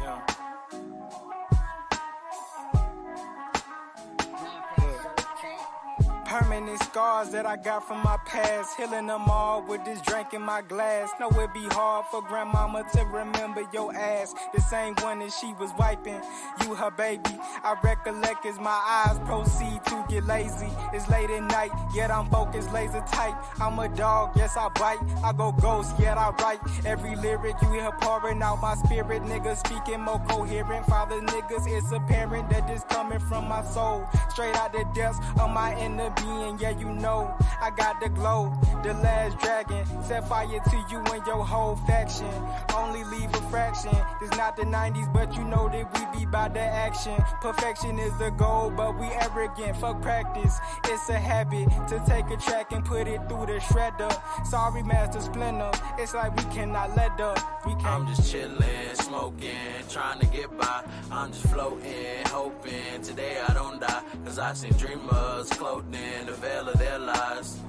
Yeah. Permanent scars that I got from my past, healing them all with this drink in my glass. Know it be hard for grandmama to remember your ass, the same one that she was wiping, you her baby. I recollect as my eyes proceed to get lazy. It's late at night, yet I'm focused, laser tight. I'm a dog, yes I bite, I go ghost, yet I write. Every lyric you hear pouring out my spirit, niggas speaking more coherent. Father niggas, it's apparent that this coming from my soul, straight out the depths of my inner being. Yeah, you know I got the glow, the last dragon set fire to you and your whole faction. Only leave a fraction. This not the 90s, but you know that we be by the action. Perfection is the goal, but we arrogant. Fuck practice, it's a habit to take a track and put it through the shredder. Sorry, Master Splinter, it's like we cannot let up. I'm just chillin', smoking, trying to get by. I'm just floating, hoping today I don't die. Cause I seen dreamers clothed in the veil of their lies.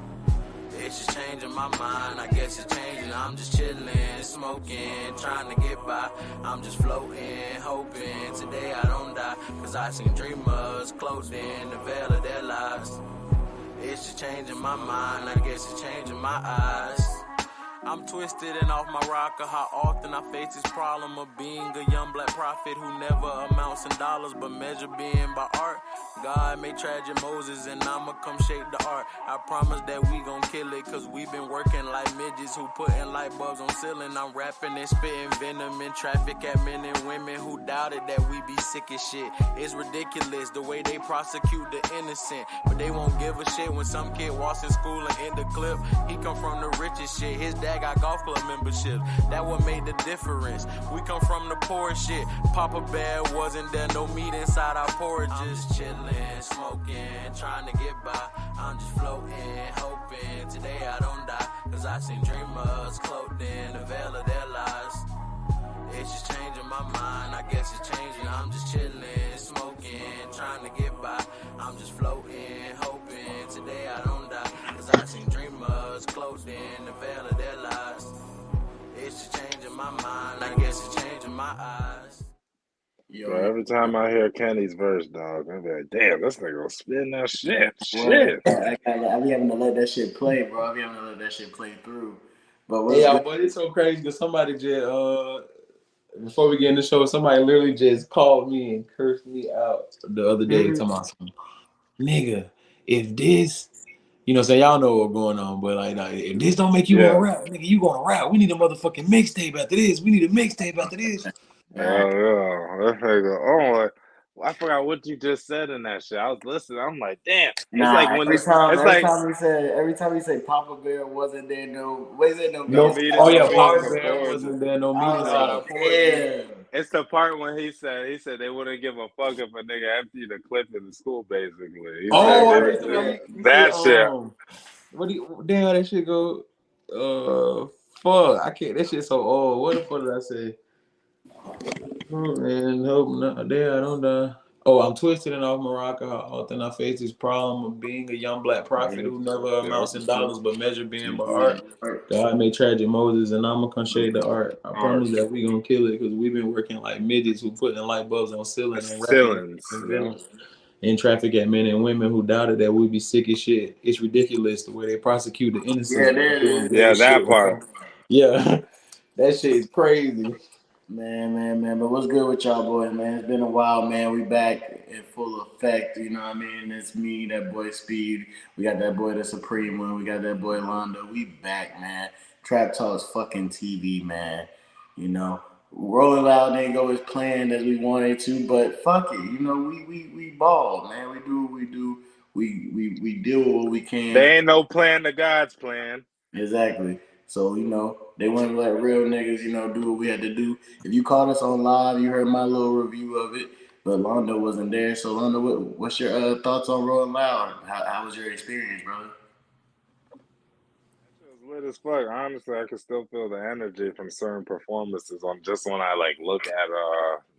It's just changing my mind, I guess it's changing. I'm just chillin', smoking, trying to get by. I'm just floating, hoping today I don't die. Cause I seen dreamers clothed in the veil of their lives. It's just changing my mind, I guess it's changing my eyes. I'm twisted and off my rocker. How often I face this problem of being a young black prophet who never amounts in dollars but measure being by art. God made tragic Moses and I'ma come shape the art. I promise that we gon' kill it cause we been working like midgets who putting light bulbs on ceiling. I'm rapping and spitting venom in traffic at men and women who doubted that we be sick as shit. It's ridiculous the way they prosecute the innocent, but they won't give a shit when some kid walks in school and in the clip. He come from the richest shit. His dad got golf club memberships. That what made the difference. We come from the poorest shit. Papa Bear wasn't there, no meat inside our porridges. I'm just chillin', smoking, trying to get by. I'm just floating, hoping today I don't die. Cause I seen dreamers clothed in the veil of their lives. It's just changing my mind, I guess it's changing. I'm just chillin', smoking, trying to get by. I'm just floating, hoping today I don't die. Cause I seen dreamers clothed in the veil of their lives. It's just changing my mind, I guess it's changing my eyes. Bro, every time I hear Kenny's verse, dog, I'm like, damn, this nigga gonna spin that shit. Shit. I be having to let that shit play, bro. I be having to let that shit play through. But yeah, but it's so crazy because somebody just before we get in the show, somebody literally just called me and cursed me out the other day. Talking about some nigga, if this, you know, say y'all know what's going on, but like if this don't make you wanna rap, nigga, you gonna rap. We need a motherfucking mixtape after this. We need a mixtape after this. Yeah, that nigga. Oh, like, I forgot what you just said in that shit. I was listening. I'm like, damn. It's like when every time he said Papa Bear wasn't there, no meat. Oh yeah, Papa Bear wasn't there, no meat inside our porridge. It's the part when he said they wouldn't give a fuck if a nigga emptied a clip in the school, basically. That shit. Damn, that shit go. Fuck, I can't. That shit so old. What the fuck did I say? Oh man, hope not. There, I don't die. Oh, I'm twisted and off Morocco. How often I face this problem of being a young black prophet who never amounts in dollars but measure being by art. God made tragic Moses and I'ma come shade the art. I promise that we gonna kill it because we've been working like midgets who putting light bulbs on ceilings and rapping in traffic at men and women who doubted that we'd be sick as shit. It's ridiculous the way they prosecute the innocent. Yeah, that part. Yeah, that shit is crazy. Man. But what's good with y'all boys, man? It's been a while, man. We back in full effect, you know what I mean? It's me, that boy Speed. We got that boy, the Supreme One. We got that boy Londo. We back, man. Trap Talk's fucking TV, man. You know, Rolling Loud didn't go as planned as we wanted to, but fuck it. You know, we ball, man. We do what we do. We deal with what we can. There ain't no plan to God's plan. Exactly. So, you know, they want to let real niggas, you know, do what we had to do. If you caught us on live, you heard my little review of it, but Londo wasn't there. So, Londo, what's your thoughts on Rolling Loud? How was your experience, brother? It was lit as fuck. Honestly, I can still feel the energy from certain performances on just when I like look at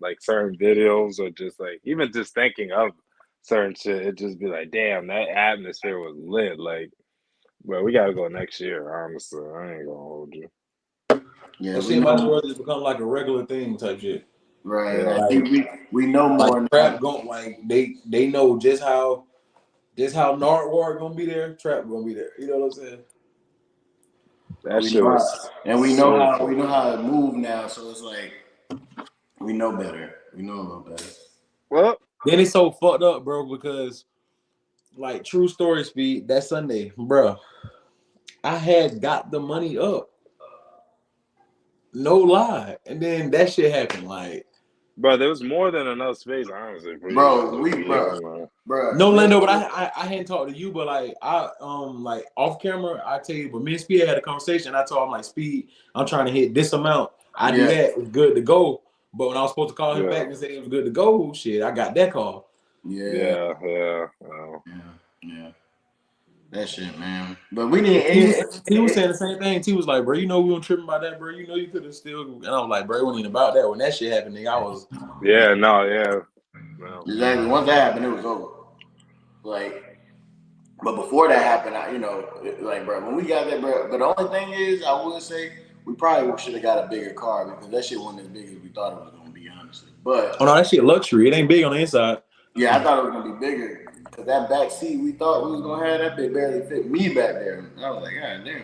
like certain videos or just like even just thinking of certain shit, it just be like, damn, that atmosphere was lit. Like, well, we gotta go next year, honestly. I ain't gonna hold you. Yeah, That we shit might as know. well just become like a regular thing type shit. Right. Yeah. Like we know more Like now. trap going, like they know just how Nardwar gonna be there. Trap gonna be there. You know what I'm saying? That shit was We know so how it move now. So it's like we know better. We know a little better. well. Then it's so fucked up, bro, because like true story, Speed, that Sunday, bro, I had got the money up. No lie. And then that shit happened. Like, Bro, there was more than enough space, honestly, for you Bro, to we just be bro, in, man. no, bro. Lando, but I hadn't talked to you, but like I like off camera, I tell you, but me and Speed had a conversation. I told him like, Speed, I'm trying to hit this amount. I do Yeah. that, it's good to go. But when I was supposed to call him Yeah. back and say it was good to go, shit, I got that call. Yeah. Yeah. Yeah. That shit, man. But we didn't. He was saying the same thing. He was like, bro, you know we weren't tripping about that, bro. You know you could have still. And I was like, bro, it wasn't even about that. When that shit happened, nigga, I was. Yeah, no, yeah. No. Exactly. Once that happened, it was over. Like, but before that happened, like, bro, when we got that, bro. But the only thing is, I would say we probably should have got a bigger car because that shit wasn't as big as we thought it was gonna be, honestly. But Oh no, that shit luxury. It ain't big on the inside. yeah, I thought it was gonna be bigger because that back seat we thought we was gonna have, that bit barely fit me back there. I was like, God damn.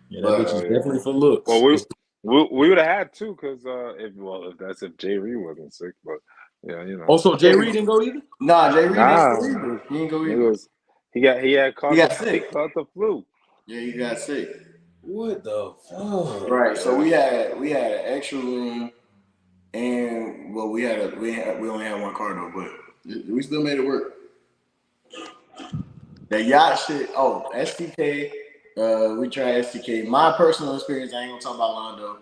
Yeah, that But bitch is definitely for looks. Well, we would have had to, because if Jay Reed wasn't sick, but yeah, you know. Also, Jay Reed didn't go either. nah, Jay Reed didn't Nah, go either. He didn't go it either. was he had caught He got sick. the flu. Yeah, he got sick. What the fuck? Right. So we had an extra room, and well, we only had one car though, but we still made it work. The yacht shit. Oh, STK. We tried STK. My personal experience, I ain't gonna talk about Londo.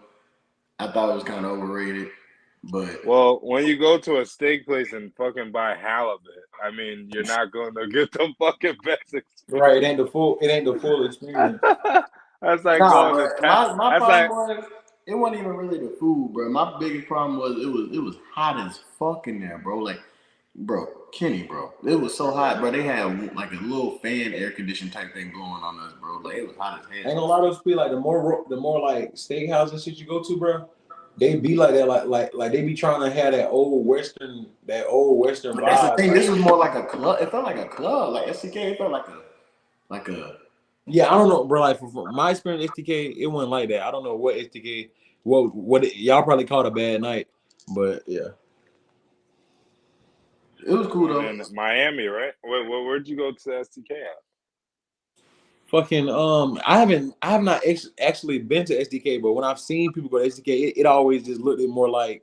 I thought it was kind of overrated, but Well, when you go to a steak place and fucking buy halibut, I mean, you're not going to get the fucking best experience. Right, it ain't the full experience. That's like nah, going to but town. my That's problem like, was it wasn't even really the food, bro. My biggest problem was it was hot as fuck in there, bro. Like, bro, Kenny, bro, it was so hot, bro. They had like a little fan air condition type thing blowing on us, bro. Like it was hot as hell. Ain't gonna lie to be like the more like steakhouse and shit you go to, bro. They be like that, like they be trying to have that old western But that's the vibe. thing. Like, This was more like a club. It felt like a club. Like STK, it felt like a. yeah, I don't know, bro. Like from my experience, STK, it wasn't like that. I don't know what STK, y'all probably called a bad night, but yeah. It was cool though. in Miami, right? Where'd you go to STK at? Fucking I have not actually been to SDK, but when I've seen people go to SDK, it always just looked more like,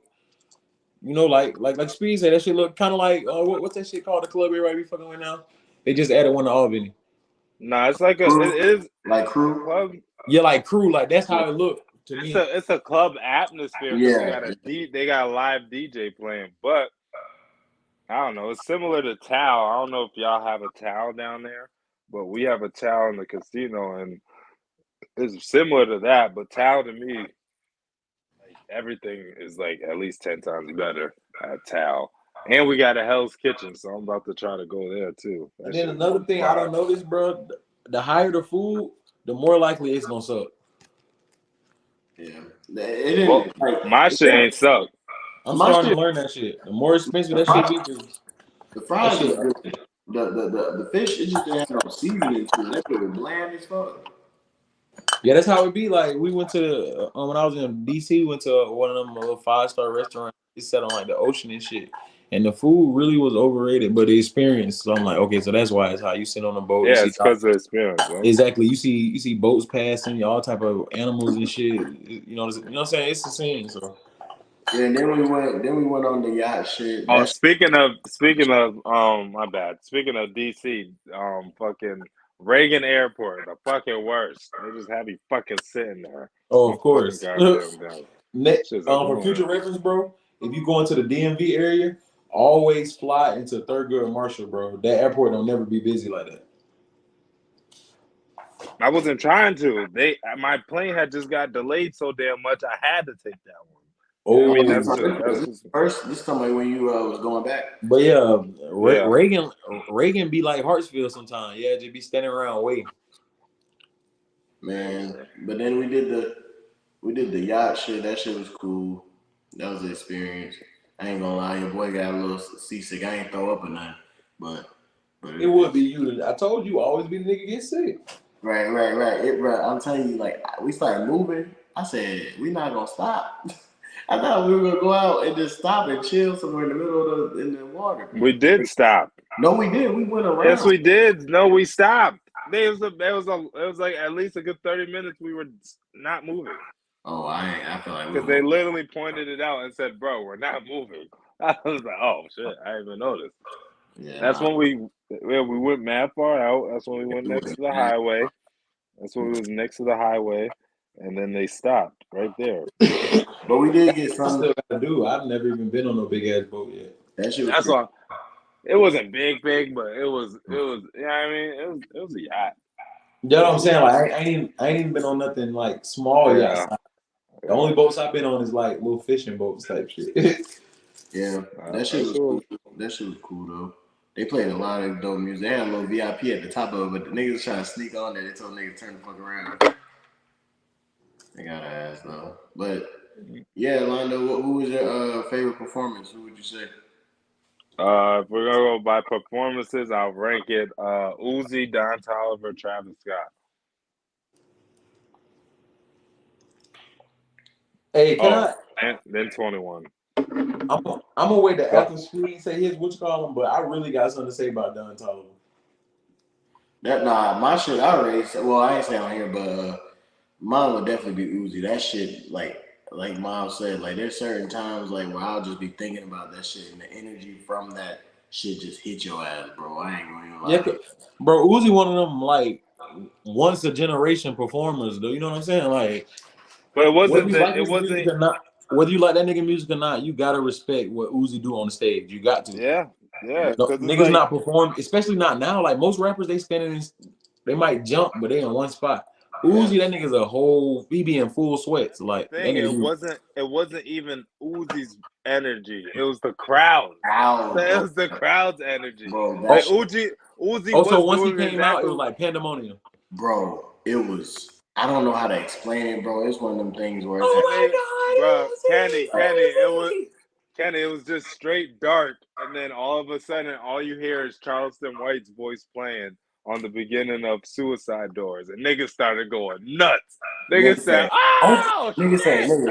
you know, like Speed said, that shit look kind of like what's that shit called, the club area right we fucking with now? They just added one to Albany. Nah, it's like it is like crew. club. Yeah, like crew, like that's how it looked to me. It's a club atmosphere. Yeah, They got a live DJ playing, but I don't know. It's similar to Tao. I don't know if y'all have a Tao down there, but we have a Tao in the casino, and it's similar to that. But Tao, to me, like, everything is like at least 10 times better at Tao. And we got a Hell's Kitchen, so I'm about to try to go there too. And then another thing I don't notice, bro, the higher the food, the more likely it's gonna suck. Yeah, it didn't. Well, Like, my shit ain't suck. I'm starting to learn that shit. The more expensive that shit be, the fries was good. The fish, it just didn't have no seasoning to it. That shit was bland as fuck. yeah, that's how it be. Like we went to when I was in DC, we went to one of them little 5-star restaurants. It set on like the ocean and shit, and the food really was overrated. But the experience, so I'm like, okay, so that's why it's how you sit on a boat. Yeah, it's because of the experience. Right? Exactly. You see boats passing, all type of animals and shit. You know what I'm saying? It's the scene. So Yeah, and then we went on the yacht shit. Oh, speaking of my bad. Speaking of DC, fucking Reagan Airport, the fucking worst. They just have you fucking sitting there. oh, of course. For future reference, bro, if you go into the DMV area, always fly into Thurgood Marshall, bro. That airport don't never be busy like that. I wasn't trying to. My plane had just got delayed so damn much. I had to take that one. Oh, I mean, that's first. This time when you was going back. But yeah, Reagan be like Hartsfield sometimes. Yeah, just be standing around waiting. Man, but then we did We did the yacht shit. That shit was cool. That was an experience. I ain't gonna lie, your boy got a little seasick. I ain't throw up or nothing, but It would be you. I told you, always be the nigga get sick. right. Bro, I'm telling you, like we started moving. I said we not gonna stop. I thought we were gonna go out and just stop and chill somewhere in the middle of in the water. We did stop. No, we did. We went around. Yes, we did. No, we stopped. It was like at least a good 30 minutes we were not moving. Oh, I feel like because they literally pointed it out and said, "Bro, we're not moving." I was like, "Oh shit, I didn't even noticed." Yeah, that's when we went mad far out. That's when we went next to the highway. That's when we was next to the highway, and then they stopped right there. But we did get something. Still gotta do. I've never even been on a big ass boat yet. That's all. It wasn't big, but it was. You know what I mean? It was a yacht. You know what I'm saying? Like I ain't even been on nothing like small yachts. The only boats I've been on is like little fishing boats type shit. Yeah, that shit was cool. That shit was cool though. They played a lot of dope music. They had a little VIP at the top of it, but the niggas trying to sneak on there. They told niggas turn the fuck around. They got ass though. But yeah, Londo, who was your favorite performance? Who would you say? If we're gonna go by performances, I'll rank it Uzi, Don Toliver, Travis Scott. Hey, can I? And then 21. I'm gonna wait to after Screen say his what you call him, but I really got something to say about Don Toliver. My shit I already said. Well, I ain't saying on here, but mine would definitely be Uzi. That shit, like Mom said, like there's certain times like where I'll just be thinking about that shit, and the energy from that shit just hit your ass, bro. I ain't gonna lie. Yeah, bro, Uzi one of them like once a generation performers, though. You know what I'm saying? Like, but it wasn't. Whether you like that nigga music or not, you gotta respect what Uzi do on the stage. You got to. Yeah. Niggas like, not perform, especially not now. Like most rappers, they standing in, they might jump, but they in one spot. Uzi, that nigga's a whole. He be in full sweats. Like it wasn't even Uzi's energy. It was the crowd. It was the crowd's energy. Bro, like Uzi. Also, once he came out, it was like pandemonium. Bro, it was. I don't know how to explain it, bro. It's one of them things where Kenny, it was just straight dark, and then all of a sudden, all you hear is Charleston White's voice playing on the beginning of Suicide Doors, and niggas started going nuts. Niggas said,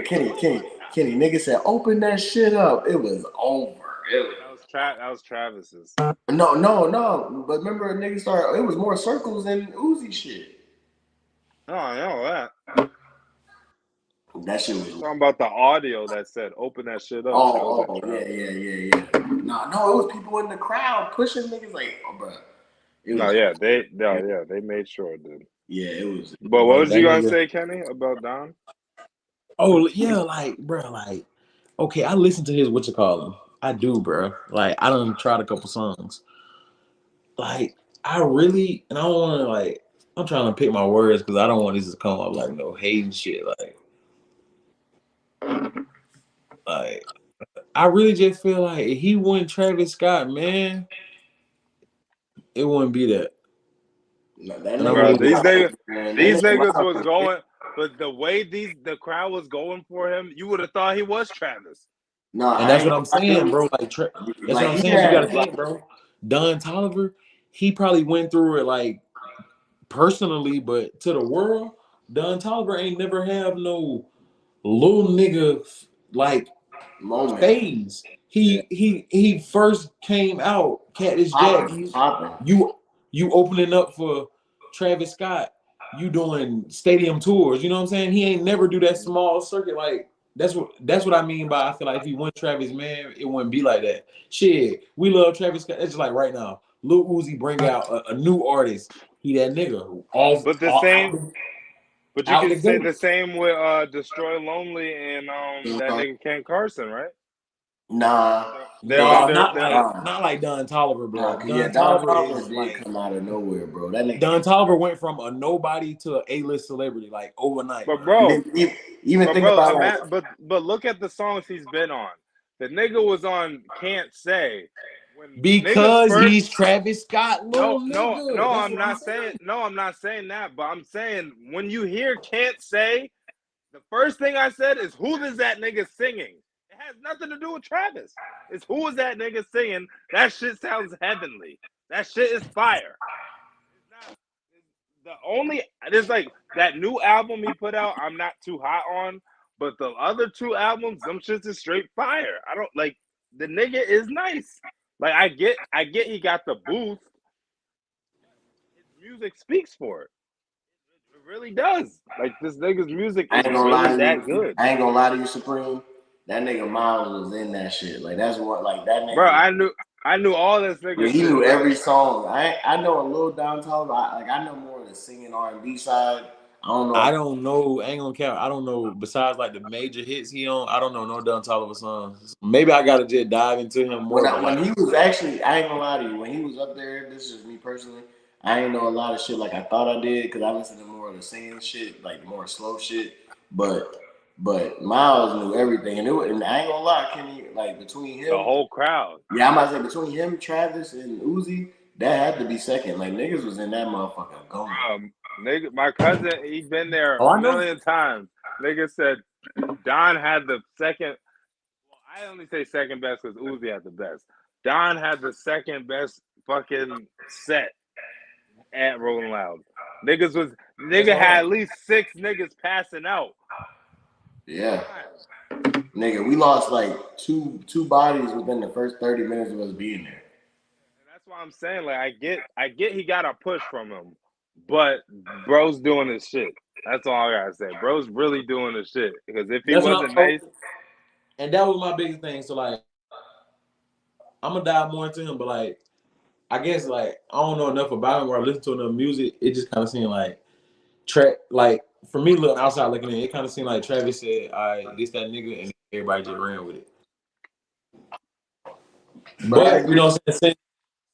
Kenny, niggas said, open that shit up. It was over. That was Travis's. No. But remember, niggas started. It was more circles than Uzi shit. Oh, I know that. That shit was talking about the audio that said "open that shit up." Yeah. No, it was people in the crowd pushing niggas like, oh, bro. They made sure, dude. Yeah, it was. But what was you gonna say, Kenny, about Don? Oh yeah, like, bro, like, okay, I listen to his what you call him. I do, bro. Like, I done tried a couple songs. Like, I really, and I don't want to like. I'm trying to pick my words because I don't want this to come up like no hating shit. Like, I really just feel like if he wouldn't Travis Scott, man, it wouldn't be that. No, these niggas was going, but the way the crowd was going for him, you would have thought he was Travis. No, and that's what I'm saying, bro. Like, that's what I'm saying. You gotta think, bro. Don Toliver, he probably went through it like personally, but to the world, Don Toliver ain't never have no little nigga like phase. He first came out, Cactus Jack. You opening up for Travis Scott. You doing stadium tours. You know what I'm saying? He ain't never do that small circuit. Like that's what I mean by I feel like if he went Travis, man, it wouldn't be like that. Shit, we love Travis Scott. It's just like right now, Lil Uzi bring out a new artist. He that nigga. But you can say the same with Destroy Lonely and that nigga Ken Carson, right? Nah, not like Don Toliver, bro. Don Toliver did come out of nowhere, bro. That nigga Don Toliver went from a nobody to an A-list celebrity like overnight. But bro, but look at the songs he's been on. The nigga was on Can't Say. Because he's Travis Scott, no, I'm not saying that, but I'm saying when you hear Can't Say, The first thing I said is, who is that nigga singing? It has nothing to do with Travis. It's who is that nigga singing? That shit sounds heavenly. That shit is fire. There's like that new album he put out, I'm not too hot on, but the other two albums, them shits is straight fire. I don't like the nigga is nice. Like I get he got the boost. His music speaks for it. It really does. Like this nigga's music is really that good. I ain't gonna lie to you, Supreme. That nigga Miles was in that shit. Like that's what like that nigga. Bro, I knew all this nigga. Yeah, he knew every song. I know a little downtown. I know more of the singing R&B side. I don't know. Ain't gonna count. I don't know. Besides like the major hits he on, I don't know no Don Toliver songs. Maybe I gotta just dive into him more. When he was actually, I ain't gonna lie to you. When he was up there, this is just me personally. I ain't know a lot of shit like I thought I did because I listened to more of the singing shit, like more slow shit. But Miles knew everything, and I ain't gonna lie, Kenny. Like between him, the whole crowd. Yeah, I'm about to say between him, Travis, and Uzi, that had to be second. Like niggas was in that motherfucker going. Nigga, my cousin, he been there a million times. Nigga said Don had the second. Well, I only say second best because Uzi had the best. Don had the second best fucking set at Rolling Loud. Nigga had at least 6 niggas passing out. Yeah. Nigga, we lost like two bodies within the first 30 minutes of us being there. And that's why I'm saying, like, I get he got a push from him, but bro's doing his shit. That's all I gotta say. Bro's really doing his shit. Because if he wasn't nice. And that was my biggest thing. So like I'm gonna dive more into him, but like I guess like I don't know enough about him where I listen to enough music, it just kind of seemed like for me looking outside looking in, it kind of seemed like Travis said, all right, this that nigga, and everybody just ran with it. But you know what I'm saying?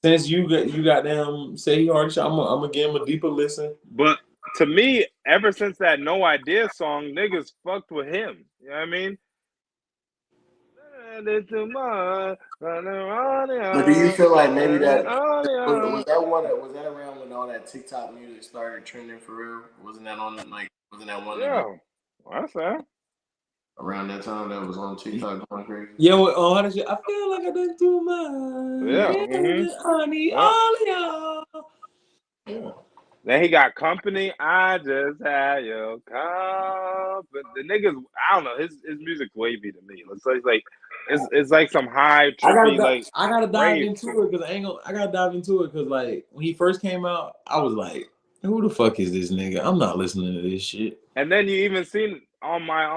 Since you got them say he already shot, I'm gonna give him a deeper listen. But to me, ever since that No Idea song, niggas fucked with him. You know what I mean? But do you feel like maybe that was that around when all that TikTok music started trending for real? Wasn't that one? Yeah, that's that. Around that time that was on TikTok going crazy. Yeah, well, how did you? I feel like I done too much. Yeah, honey, all y'all. Yeah. Then he got Company. I just had your company. The niggas, I don't know. His music's wavy to me. It's like some high trippy I gotta dive into it because like when he first came out, I was like, who the fuck is this nigga? I'm not listening to this shit. And then you even seen on my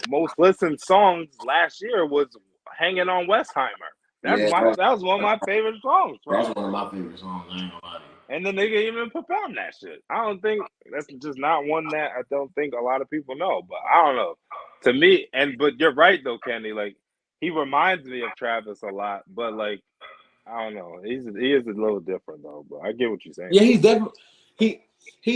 most listened songs last year was Hanging on Westheimer. That was one of my favorite songs. Bro. That's one of my favorite songs. I ain't gonna lie to you. And the nigga even performed that shit. I don't think that's just not one that I don't think a lot of people know. But I don't know. To me, but you're right though, Kenny. Like he reminds me of Travis a lot, but like I don't know. He is a little different though. But I get what you're saying. Yeah, he's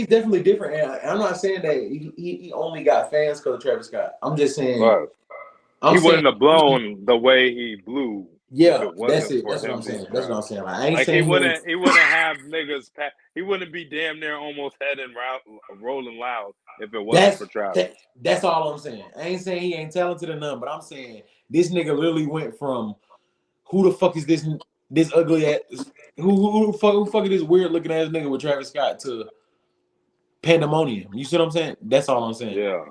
definitely different. And I'm not saying that he only got fans because of Travis Scott. I'm just saying he wouldn't have blown the way he blew. Yeah, that's it. That's what I'm saying. That's what I'm saying. I ain't saying he wouldn't have niggas. He wouldn't be damn near almost heading Rolling Loud if it wasn't for Travis. That's all I'm saying. I ain't saying he ain't talented or none, but I'm saying this nigga literally went from who the fuck is this ugly ass who the fuck is this weird looking ass nigga with Travis Scott to pandemonium. You see what I'm saying? That's all I'm saying. Yeah.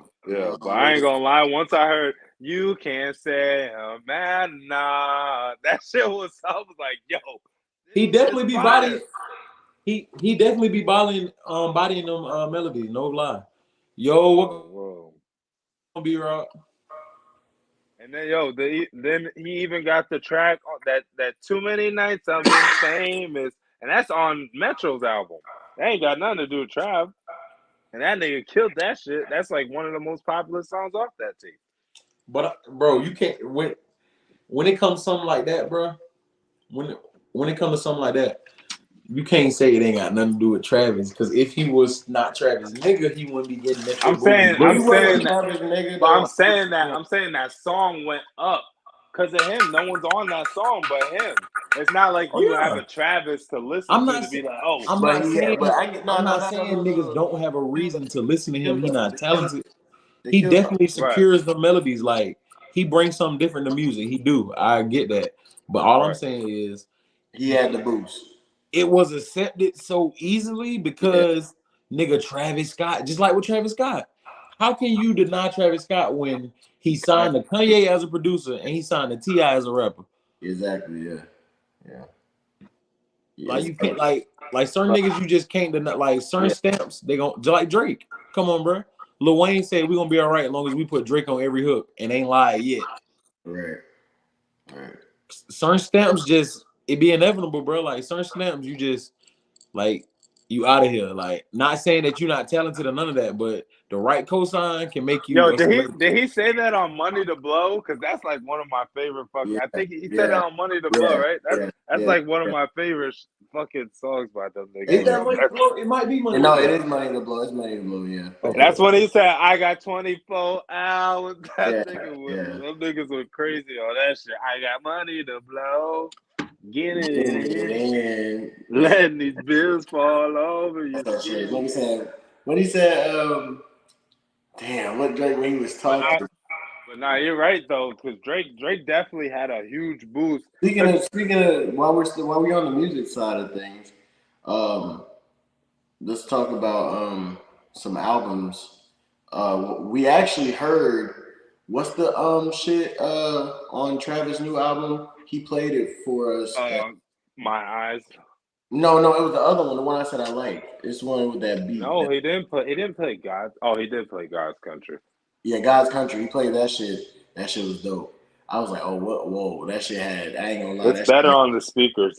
But I ain't gonna lie. Once I heard you can't say man, nah, that shit was. I was like, yo, he definitely be bodying. He definitely be bodying them melodies. No lie. Yo, what gonna be right? And then then he even got the track on that Too Many Nights I've Been Famous, and that's on Metro's album. That ain't got nothing to do with Trav. And that nigga killed that shit. That's like one of the most popular songs off that tape. But bro, you can't when it comes to something like that, bro. When it comes to something like that, you can't say it ain't got nothing to do with Travis. Because if he was not Travis nigga, he wouldn't be getting that. I'm saying that song went up because of him. No one's on that song but him. It's not like you have a Travis to listen to be like, oh. I'm but not saying no. niggas don't have a reason to listen to him. He not talented. He kill definitely Right. secures the melodies. Like he brings something different to music. He do. I get that. But all I'm Right. saying is he had the boost. it was accepted so easily because nigga Travis Scott, just like with Travis Scott. How can you deny Travis Scott when he signed to Kanye as a producer and he signed to T.I. as a rapper? Exactly, yeah. Like you can't like certain niggas you just can't deny. Like certain stamps, they gon' just like Drake. Come on, bro. Lil Wayne said we gonna be all right as long as we put Drake on every hook and ain't lied yet. Right. Certain stamps just it be inevitable, bro. Like certain stamps you just like you out of here. Like not saying that you're not talented or none of that, but the right cosign can make you. Yo, did he say that on Money to Blow? Because that's like one of my favorite fucking. I think he said that on Money to Blow, right? That's like one of my favorite fucking songs by them niggas. Ain't that Money to Blow? It might be Money. No, it is Money to Blow. It's Money to Blow. Yeah. Okay. That's when he said, "I got 24 hours." That nigga was. Yeah. Them niggas were crazy on that shit. I got money to blow. Get it in. Letting these bills fall over you. When he said, damn, what Drake when he was talking. But nah, you're right though, because Drake definitely had a huge boost. Speaking of, while we're on the music side of things, let's talk about some albums. We actually heard what's the shit on Travis' new album. He played it for us. My Eyes. No, it was the other one, the one I said I liked. It's one with that beat. No, he didn't play God. Oh, he did play God's Country. Yeah, God's Country. He played that shit. That shit was dope. I was like, oh, whoa, that shit had. I ain't gonna lie. It's better on the speakers.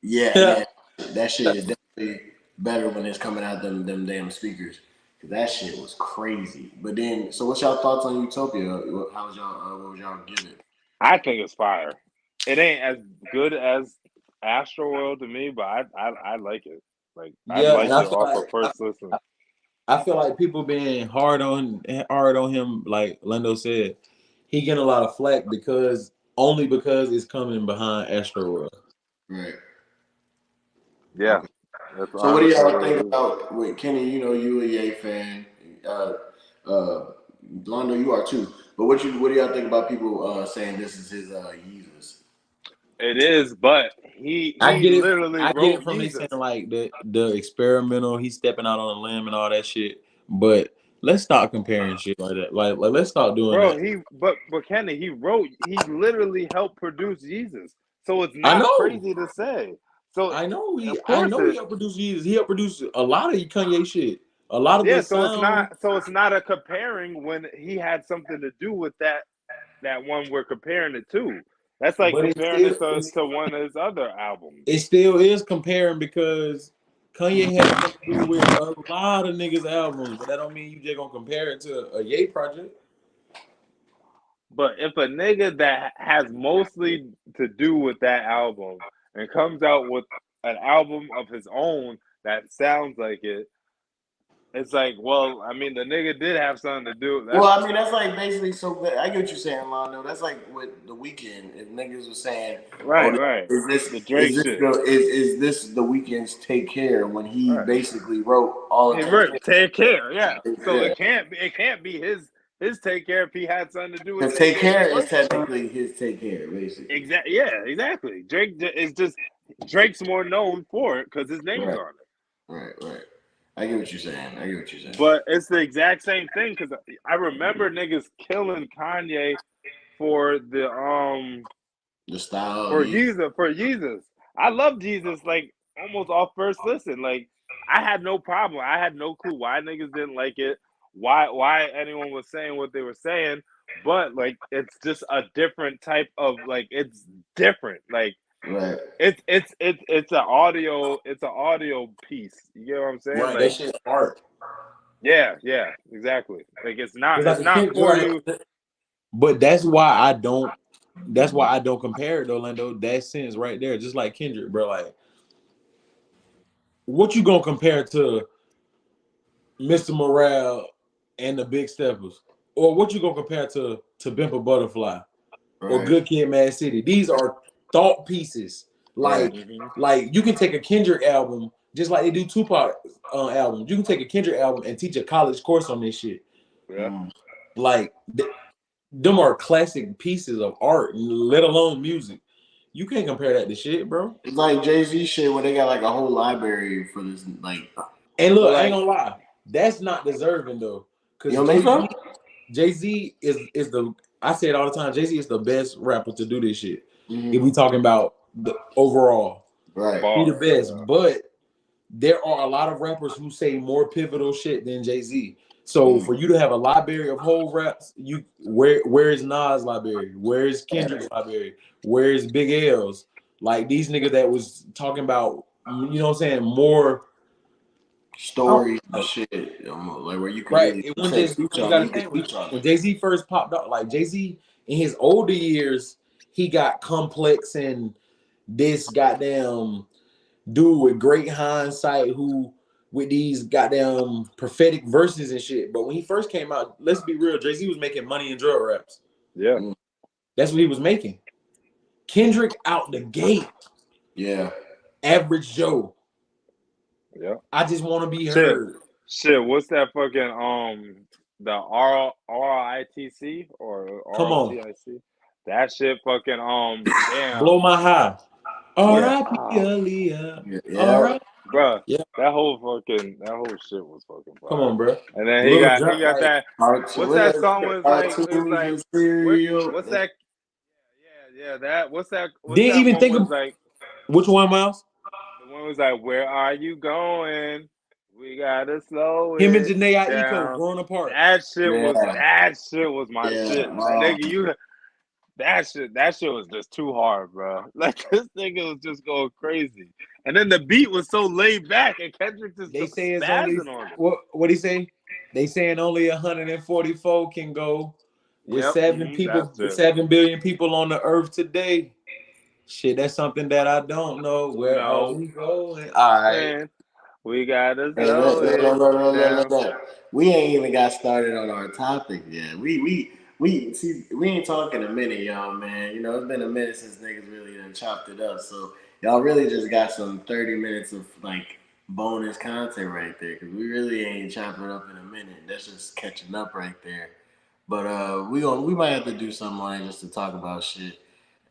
Yeah. That shit is definitely better when it's coming out them damn speakers. That shit was crazy. But then, so what's y'all thoughts on Utopia? How was y'all? What was y'all give it? I think it's fire. It ain't as good as Astroworld to me, but I like it. Like I like it off of first listen. I feel like people being hard on him, like Lendo said, he getting a lot of flack because it's coming behind Astroworld. Right. Yeah. So what do y'all think about with Kenny? You know, you a Ye fan. Londo, you are too. But what do y'all think about people saying this is his Yeezus? It is, but he literally wrote get it from Yeezus. They saying like the experimental, he's stepping out on a limb and all that shit. But let's stop comparing shit like that. Like let's stop doing that. But Kenny, he literally helped produce Yeezus. So it's not crazy to say. So I know he helped produce Yeezus. He helped produce a lot of Kanye shit. A lot of it's not a comparing when he had something to do with that one we're comparing it to. That's like comparing it to one of his other albums. It still is comparing because Kanye has something to do with a lot of niggas' albums, but that don't mean you just gonna compare it to a Ye project. But if a nigga that has mostly to do with that album and comes out with an album of his own that sounds like it, it's like, well, I mean, the nigga did have something to do with that. Well, I mean, that's like basically I get what you're saying, Londo. That's like with The Weeknd. If niggas were saying, right. Is this the Drake shit? Is this The Weeknd's Take Care when he basically wrote all of it? Take Care, yeah. So it can't be his Take Care if he had something to do with Take Care is technically his Take Care, basically. Exactly. Drake is just Drake's more known for it because his name's on it. Right. I get what you're saying. But it's the exact same thing because I remember niggas killing Kanye for the style for Yeezus. I love Jesus like almost off first listen. Like I had no problem. I had no clue why niggas didn't like it. Why anyone was saying what they were saying. But like it's just a different type of like it's different. Like right. It's an audio piece. You get what I'm saying? Right, like, that shit's art. Yeah, exactly. Like it's not for you. But that's why I don't compare it though, Lando. That sense right there, just like Kendrick, bro. Like what you gonna compare to Mr. Morale and the Big Steppers? Or what you gonna compare to Pimp a Butterfly? or Good Kid, Mad City. These are thought pieces. Like you can take a Kendrick album, just like they do Tupac albums. You can take a Kendrick album and teach a college course on this shit. Yeah. Like them are classic pieces of art, let alone music. You can't compare that to shit, bro. It's like Jay-Z shit where they got like a whole library for this, like. And look, I ain't gonna lie, that's not deserving though, because Jay-Z is the. I say it all the time. Jay-Z is the best rapper to do this shit. If we talking about the overall, right? He the best, but there are a lot of rappers who say more pivotal shit than Jay-Z. So for you to have a library of whole raps, where is Nas' library? Where is Kendrick's library? Where is Big L's? Like these niggas that was talking about, you know what I'm saying, more stories and shit, like where you can right. really It wasn't just you gotta think when Jay-Z first popped up, like Jay-Z in his older years, he got Complex and this goddamn dude with great hindsight who with these goddamn prophetic verses and shit. But when he first came out, let's be real, Jay-Z was making money in drug raps. Yeah. That's what he was making. Kendrick out the gate. Yeah. Average Joe. Yeah. I just want to be heard. Shit, what's that fucking the RITC or Come on. ROTIC? That shit fucking damn. Blow my high. R.I.P. Aaliyah. Yeah. Bro, that whole shit was fuking fire. Come on, bro. And then he got that. What's that song was like? It was like what's that? Yeah, that. What's that? Didn't even think of like. Which one, Miles? The one was like, "Where are you going? We gotta slow Him it and Janae down." Aiko growing apart. That shit was my shit. Like, nigga, that shit was just too hard, bro. Like this nigga was just going crazy. And then the beat was so laid back, and Kendrick just they say it's only on it. What he say? They saying only 144 can go with 7 billion people on the earth today. Shit, that's something that I don't know. Where are we going? All right. We gotta slow it. We ain't even got started on our topic yet. We ain't talking a minute, y'all, man. You know, it's been a minute since niggas really done chopped it up. So y'all really just got some 30 minutes of like bonus content right there, because we really ain't chopping it up in a minute. That's just catching up right there. But we might have to do something like just to talk about shit.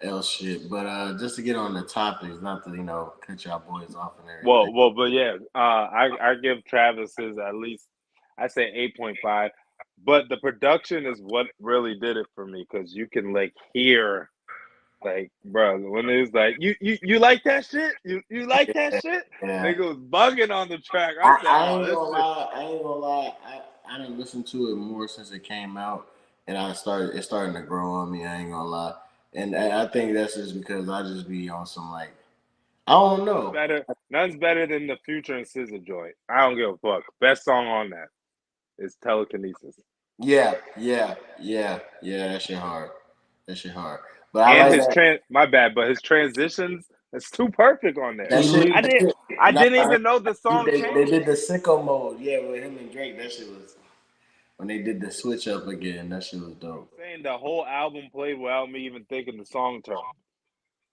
But just to get on the topics, not to cut y'all boys off and everything. Well, but yeah, I give Travis's at least, I say 8.5, but the production is what really did it for me, because you can like hear, like, bro, when it was like you like that shit, you like that shit, nigga was bugging on the track. I ain't gonna lie, I didn't listen to it more since it came out, and it's starting to grow on me. I ain't gonna lie. And I think that's just because I just be on some like, I don't know. Nothing's better than the Future and SZA joint. I don't give a fuck. Best song on that is Telekinesis. Yeah. That shit hard. But I like my bad, but his transitions, it's too perfect on there. I didn't even know the song. They did the sicko mode, with him and Drake. That shit was. When they did the switch up again, that shit was dope. I'm saying the whole album played without me even thinking the song turned.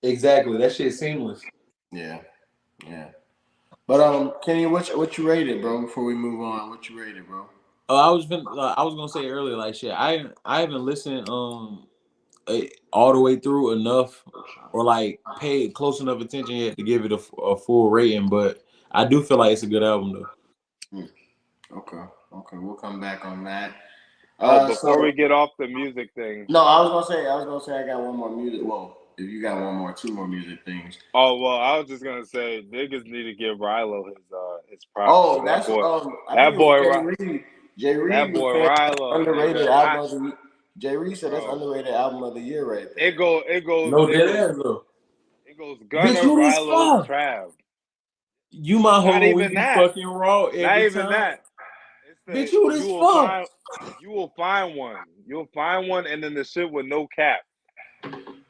Exactly, that shit's seamless. Yeah. But Kenny, what you rated, bro? Before we move on, what you rated, bro? I was gonna say earlier, like shit. I haven't listened all the way through enough, or like paid close enough attention yet to give it a full rating. But I do feel like it's a good album though. Okay, we'll come back on that. Before we get off the music thing. No, I was gonna say I got one more music. Well, if you got two more music things. Oh well, I was just gonna say niggas need to give Rilo his props. Oh, that's that boy. Jay Reed. That boy Rilo, underrated album of the year. Jay Reed said that's underrated album of the year right there. It goes. No dead ass though. It goes Gunna, Rilo, Trav. You my homie when you fucking raw every Not even time. That. Bitch, who this fuck? You will find one. You'll find one, and then the shit with no cap.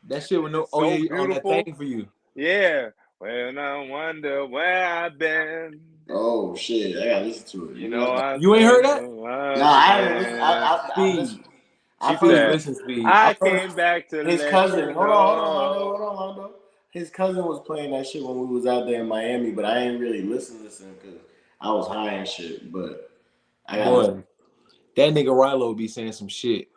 That shit with no. Oh yeah, beautiful. That thing for you. Yeah. When I wonder where I've been. Oh shit, I gotta listen to it. You know, you ain't heard that? No, I haven't. He Please said, listen, Speed. I came back to His let cousin, you hold on, know. Londo. His cousin was playing that shit when we was out there in Miami, but I ain't really listen because I was high and shit. But I got Boy, that nigga Rilo be saying some shit.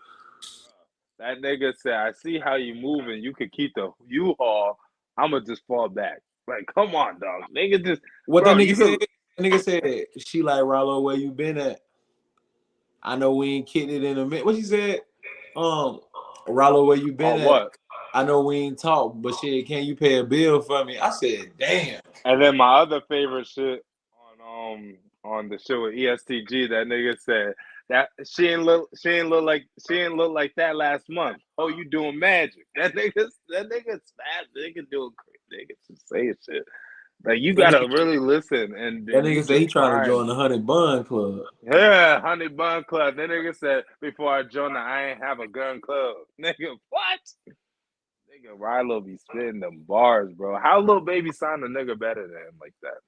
That nigga said, I see how you moving. You could keep the U-Haul. I'ma just fall back. Like, come on, dog. Nigga just, What bro, that nigga you said? could. That nigga said, she like, Rilo, where you been at? I know we ain't kidding it in a minute. What she said? Rilo, where you been at? What? I know we ain't talked, but shit, can you pay a bill for me? I said, damn. And then my other favorite shit on the show with ESTG, that nigga said that she ain't look like that last month. Oh, you doing magic? That nigga smash. Nigga doing crazy. Nigga just saying shit. Like you That gotta nigga, really listen, and that then you nigga said he just trying to join find. the 100 Bun Club. Yeah, Honey Bun Club. That nigga said before I joined, I ain't have a gun club. Nigga, what? Nigga, Rilo be spitting them bars, bro. How Lil Baby signed a nigga better than him like that?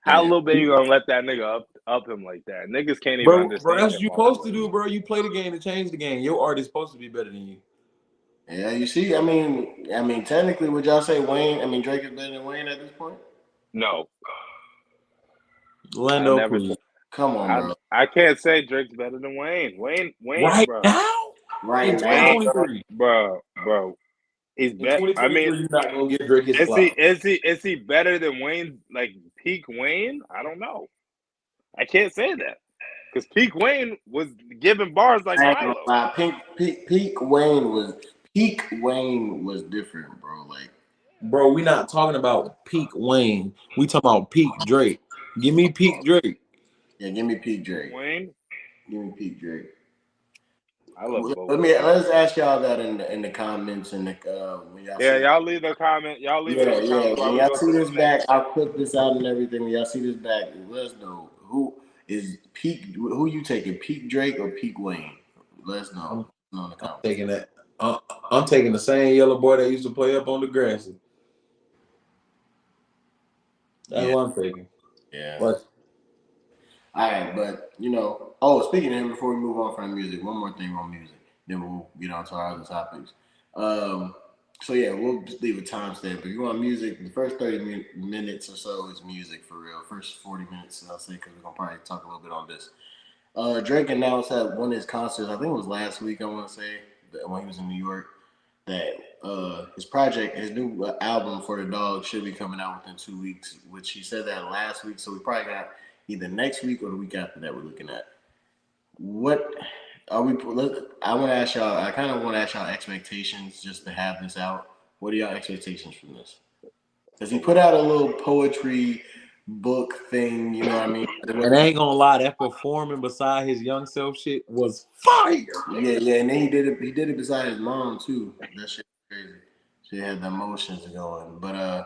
How yeah. Lil Baby gonna let that nigga up him like that? Niggas can't even Bro, understand that's what him you on that supposed to level. do, bro. You play the game to change the game. Your art is supposed to be better than you. Yeah, you see, I mean, technically, would y'all say Wayne? I mean, Drake is better than Wayne at this point? No, I Lando, never please. said. Come on, bro. I can't say Drake's better than Wayne. Wayne, Right bro. now? In Right now, Wayne, bro. 2023. bro. He's In bet. I mean, 2023, you're not gonna give Drake his is he flowers. is he better than Wayne? Like peak Wayne? I don't know. I can't say that because peak Wayne was giving bars like I ain't gonna Rilo. lie. Peak Wayne was different, bro. Like, Bro, we not talking about peak Wayne. We talking about peak Drake. Give me peak Drake. yeah, give me peak Peak Drake. Wayne. Give me peak Drake. I love both. Let's ask y'all that in the comments and when y'all Yeah, see. y'all leave the comment. Y'all leave it in Yeah, the yeah. comments while When we y'all go see to this this back, next I'll shit. clip this out and everything. When y'all see this back, let us know who is peak. Who you taking, peak Drake or peak Wayne? Let us know. In the I'm comments. taking that. I'm taking the same yellow boy that used to play up on the grassy. That's Yeah, what I'm taking. yeah. But All right, but oh, speaking of him, before we move on from the music, one more thing on music, then we'll get on to our other topics. So yeah, we'll just leave a timestamp. If you want music, the first 30 minutes or so is music for real. First 40 minutes, I'll say, because we're gonna probably talk a little bit on this. Drake announced at one of his concerts, I think it was last week, I want to say, when he was in New York, that his new album for the dog should be coming out within 2 weeks, which he said that last week. So we probably got either next week or the week after that we're looking at. What are we? I want to ask y'all. I kind of want to ask y'all expectations just to have this out. What are y'all expectations from this? Because he put out a little poetry book thing. You know what I mean? and I ain't gonna lie, that performing beside his young self shit was fire. Yeah, yeah, and then he did it. He did it beside his mom too. That shit was crazy. She had the emotions going. But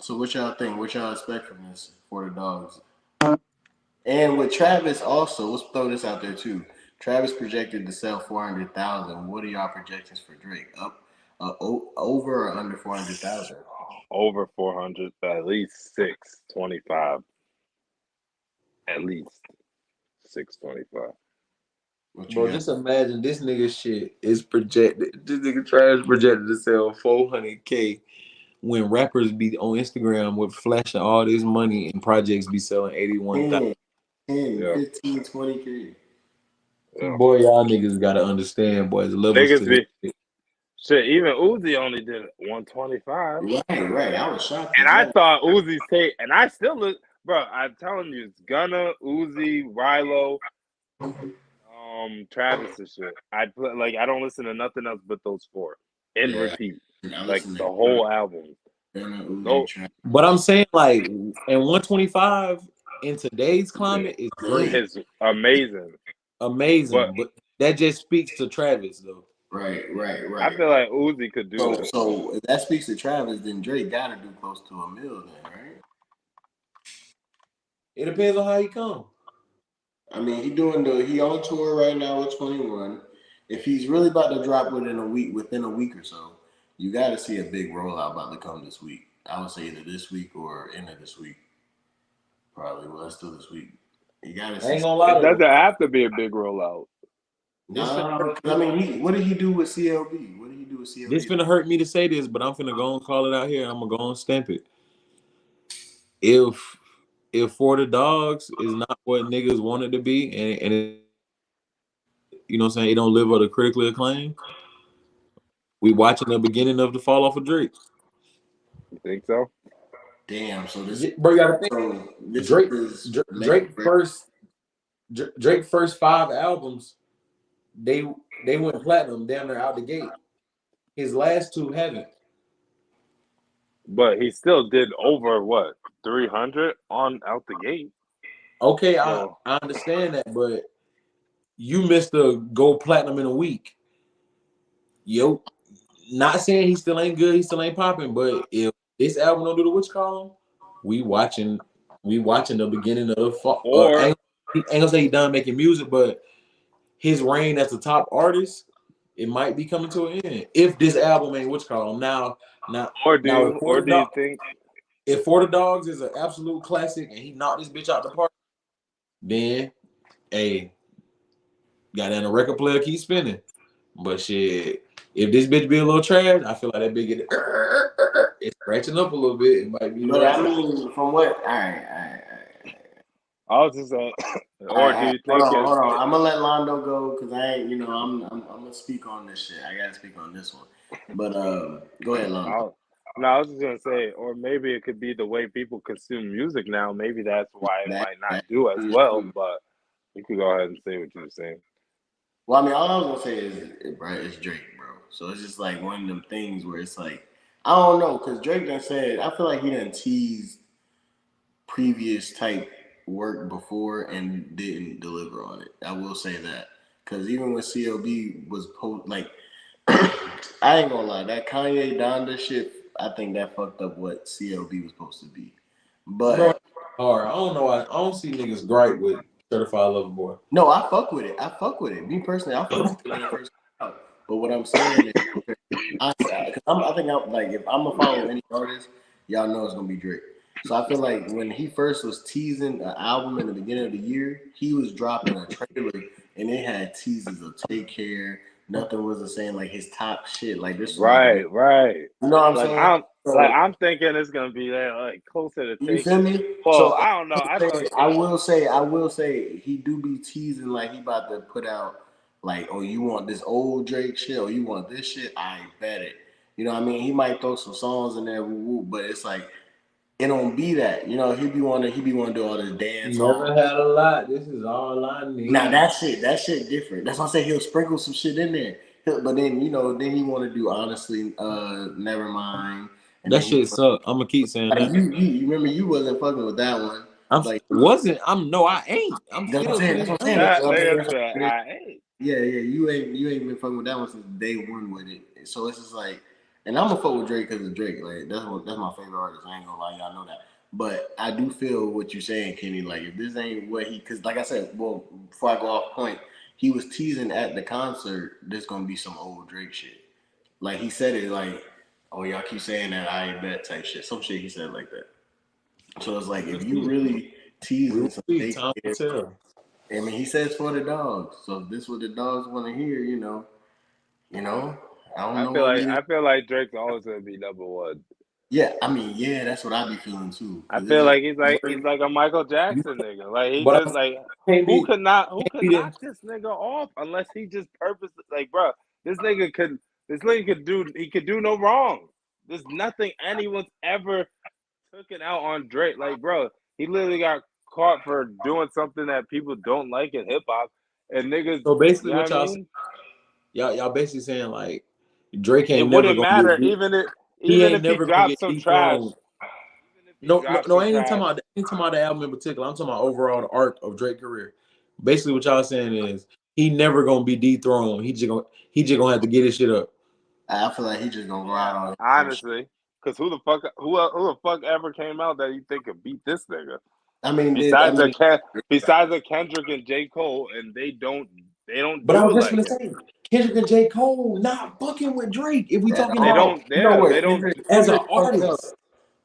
so what y'all think? What y'all expect from this for the dogs? And with Travis also, let's throw this out there too. Travis projected to sell 400,000. What are y'all projections for Drake? Up, over or under 400,000? Over 400, at least 625. At least 625. What you Bro, got? just imagine this nigga shit is projected. This nigga Travis projected to sell 400K when rappers be on Instagram with flashing all this money and projects be selling 81,000. 10, 10, Yeah, 15, 20K. yeah. Boy, y'all niggas gotta understand, boys. Levels to Niggas this be shit. shit. Even Uzi only did 125, Right, right. I was shocked and at I that. thought Uzi's take, and I still look, bro. I'm telling you, it's Gunna, Uzi, Rilo, Travis and shit. I play like I don't listen to nothing else but those four in Yeah, repeat, I like listened the to whole album. Uzi, No, Travis. But I'm saying, like, and 125 in today's climate is great, it's amazing, but amazing. But that just speaks to Travis, though. Right, right, I right. feel like Uzi could do So, that. so if that speaks to Travis, then Drake got to do close to $1 million, right? It depends on how he come. I mean, he on tour right now with 21. If he's really about to drop within a week or so, you got to see a big rollout about to come this week. I would say either this week or end of this week. Probably. Well, let's do this week. You got to I see. ain't gonna lie It though. doesn't have to be a big rollout. I mean, what did he do with CLB? What did he do with CLB? This finna hurt me to say this, but I'm finna go and call it out here, and I'm gonna go and stamp it. If For the Dogs is not what niggas want it to be, and it, you know what I'm saying, it don't live up to critically acclaim, we watching the beginning of the fall off of Drake. You think so? Damn. So this, bro, you gotta think. so this Drake, is Drake first 5 albums, they went platinum damn near out the gate. His last 2 haven't. But he still did over what 300 on out the gate. Okay, So, I understand that, but you missed a gold platinum in a week. Yo, not saying he still ain't good, he still ain't popping, but if this album don't do the witch column, we watching the beginning of the fall. or I ain't gonna say he done making music, but his reign as the top artist, it might be coming to an end if this album ain't witch column. Now, do you think if For the Dogs is an absolute classic and he knocked this bitch out the park, then hey, goddamn the record player keep spinning. But shit, if this bitch be a little trash, I feel like that bitch it's scratching up a little bit. It might be. But I mean, from what? All right. I was just saying, or do you think hold on. I'm gonna let Londo go because I ain't, I'm gonna speak on this shit. I gotta speak on this one. But go ahead, Londo. No, I was just gonna say, or maybe it could be the way people consume music now. Maybe that's why it might not do as well. But you could go ahead and say what you're saying. Well, I mean, all I was gonna say is, right, it's Drake, bro. So it's just like one of them things where it's like, I don't know, because Drake done said, I feel like he done teased previous type work before and didn't deliver on it. I will say that. Because even when CLB was like, I ain't gonna lie, that Kanye Donda shit, I think that fucked up what CLB was supposed to be. But I don't know. I don't see niggas gripe with Certified Lover Boy. No, I fuck with it. Me personally, I fuck with it when it first came out. But what I'm saying is, I think I'm like, if I'm gonna follow any artist, y'all know it's gonna be Drake. So I feel like when he first was teasing an album in the beginning of the year, he was dropping a trailer and it had teasers of Take Care. Nothing was the same, like his top shit. Like this, right. You know what I'm saying? I'm thinking it's gonna be like closer to. You feel me? Well, so I don't know. I will say he do be teasing like he about to put out like, oh, you want this old Drake shit, or you want this shit? I bet it. You know what I mean? He might throw some songs in there, but it's like it don't be that. You know, he be want to do all this dance. Never had a lot. This is all I need. Now that shit different. That's why I say he'll sprinkle some shit in there. But then then he want to do honestly, never mind. And that shit suck. I'm gonna keep saying like, that. You remember you wasn't fucking with that one. I ain't. I'm still saying. I ain't. Yeah, you ain't been fucking with that one since day one with it. So it's just like, and I'm gonna fuck with Drake because of Drake. Like that's my favorite artist. I ain't gonna lie, y'all know that. But I do feel what you're saying, Kenny. Like if this ain't what because like I said, well, before I go off point, he was teasing at the concert. There's gonna be some old Drake shit. Like he said it like, oh y'all keep saying that I ain't bet type shit. Some shit he said like that. So it's like if you really teasing some fake shit, I mean, he says For the Dogs. So if this is what the dogs want to hear, I don't know. I feel like Drake's always gonna be number one. Yeah, I mean, yeah, that's what I be feeling too. I feel like he's like a Michael Jackson nigga. Like he just like who could knock this nigga off unless he just purposely like, bro, this nigga could do no wrong. There's nothing anyone's ever taken out on Drake. Like, bro, he literally got caught for doing something that people don't like in hip hop, and niggas. So basically, what y'all basically saying like Drake ain't it never wouldn't gonna matter be, even if he dropped some trash. No, I ain't talking about the album in particular. I'm talking about overall the arc of Drake's career. Basically, what y'all saying is he never gonna be dethroned. He just gonna have to get his shit up. I feel like he just gonna go out on honestly. Because who the fuck ever came out that you think could beat this nigga? I mean, besides a Kendrick and J. Cole, and they don't. But I was just gonna say Kendrick and J. Cole not fucking with Drake. If we talking about they don't as an artist.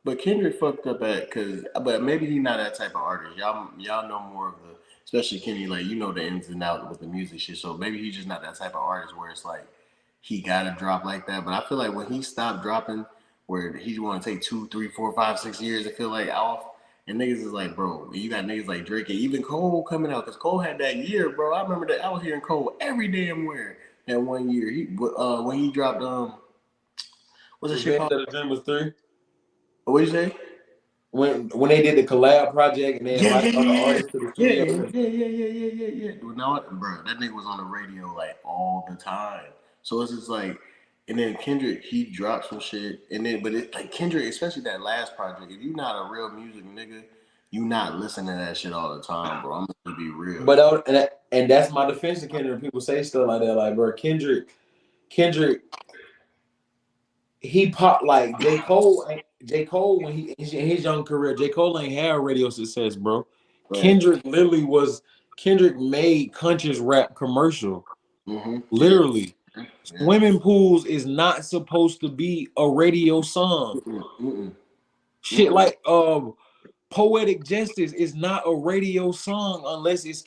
But Kendrick fucked up but maybe he's not that type of artist. Y'all know more of especially Kenny, like you know the ins and outs with the music shit. So maybe he's just not that type of artist where it's like he gotta drop like that. But I feel like when he stopped dropping, where he want to take 2, 3, 4, 5, 6 years to feel like off, and niggas is like, bro, you got niggas like Drake and even Cole coming out because Cole had that year, bro. I remember that I was hearing Cole every damn where that 1 year. He when he dropped what's that shit Revenge called? of the Dreamers 3. What you say? When they did the collab project and they Yeah, yeah, invited all the yeah, artists to the yeah, studio. yeah. Well, now, bro, that nigga was on the radio like all the time. So it's just like, and then Kendrick, he dropped some shit, and then but it like Kendrick, especially that last project. If you not a real music nigga, you not listening to that shit all the time, bro. I'm gonna be real. But and that's my defense to Kendrick. People say stuff like that, like, bro, Kendrick, he popped like J. Cole. J. Cole when he in his young career, J. Cole ain't had radio success, bro. Right. Kendrick made conscious rap commercial. Mm-hmm. Literally. Yeah. Swimming pools is not supposed to be a radio song. Shit like Poetic Justice is not a radio song unless it's,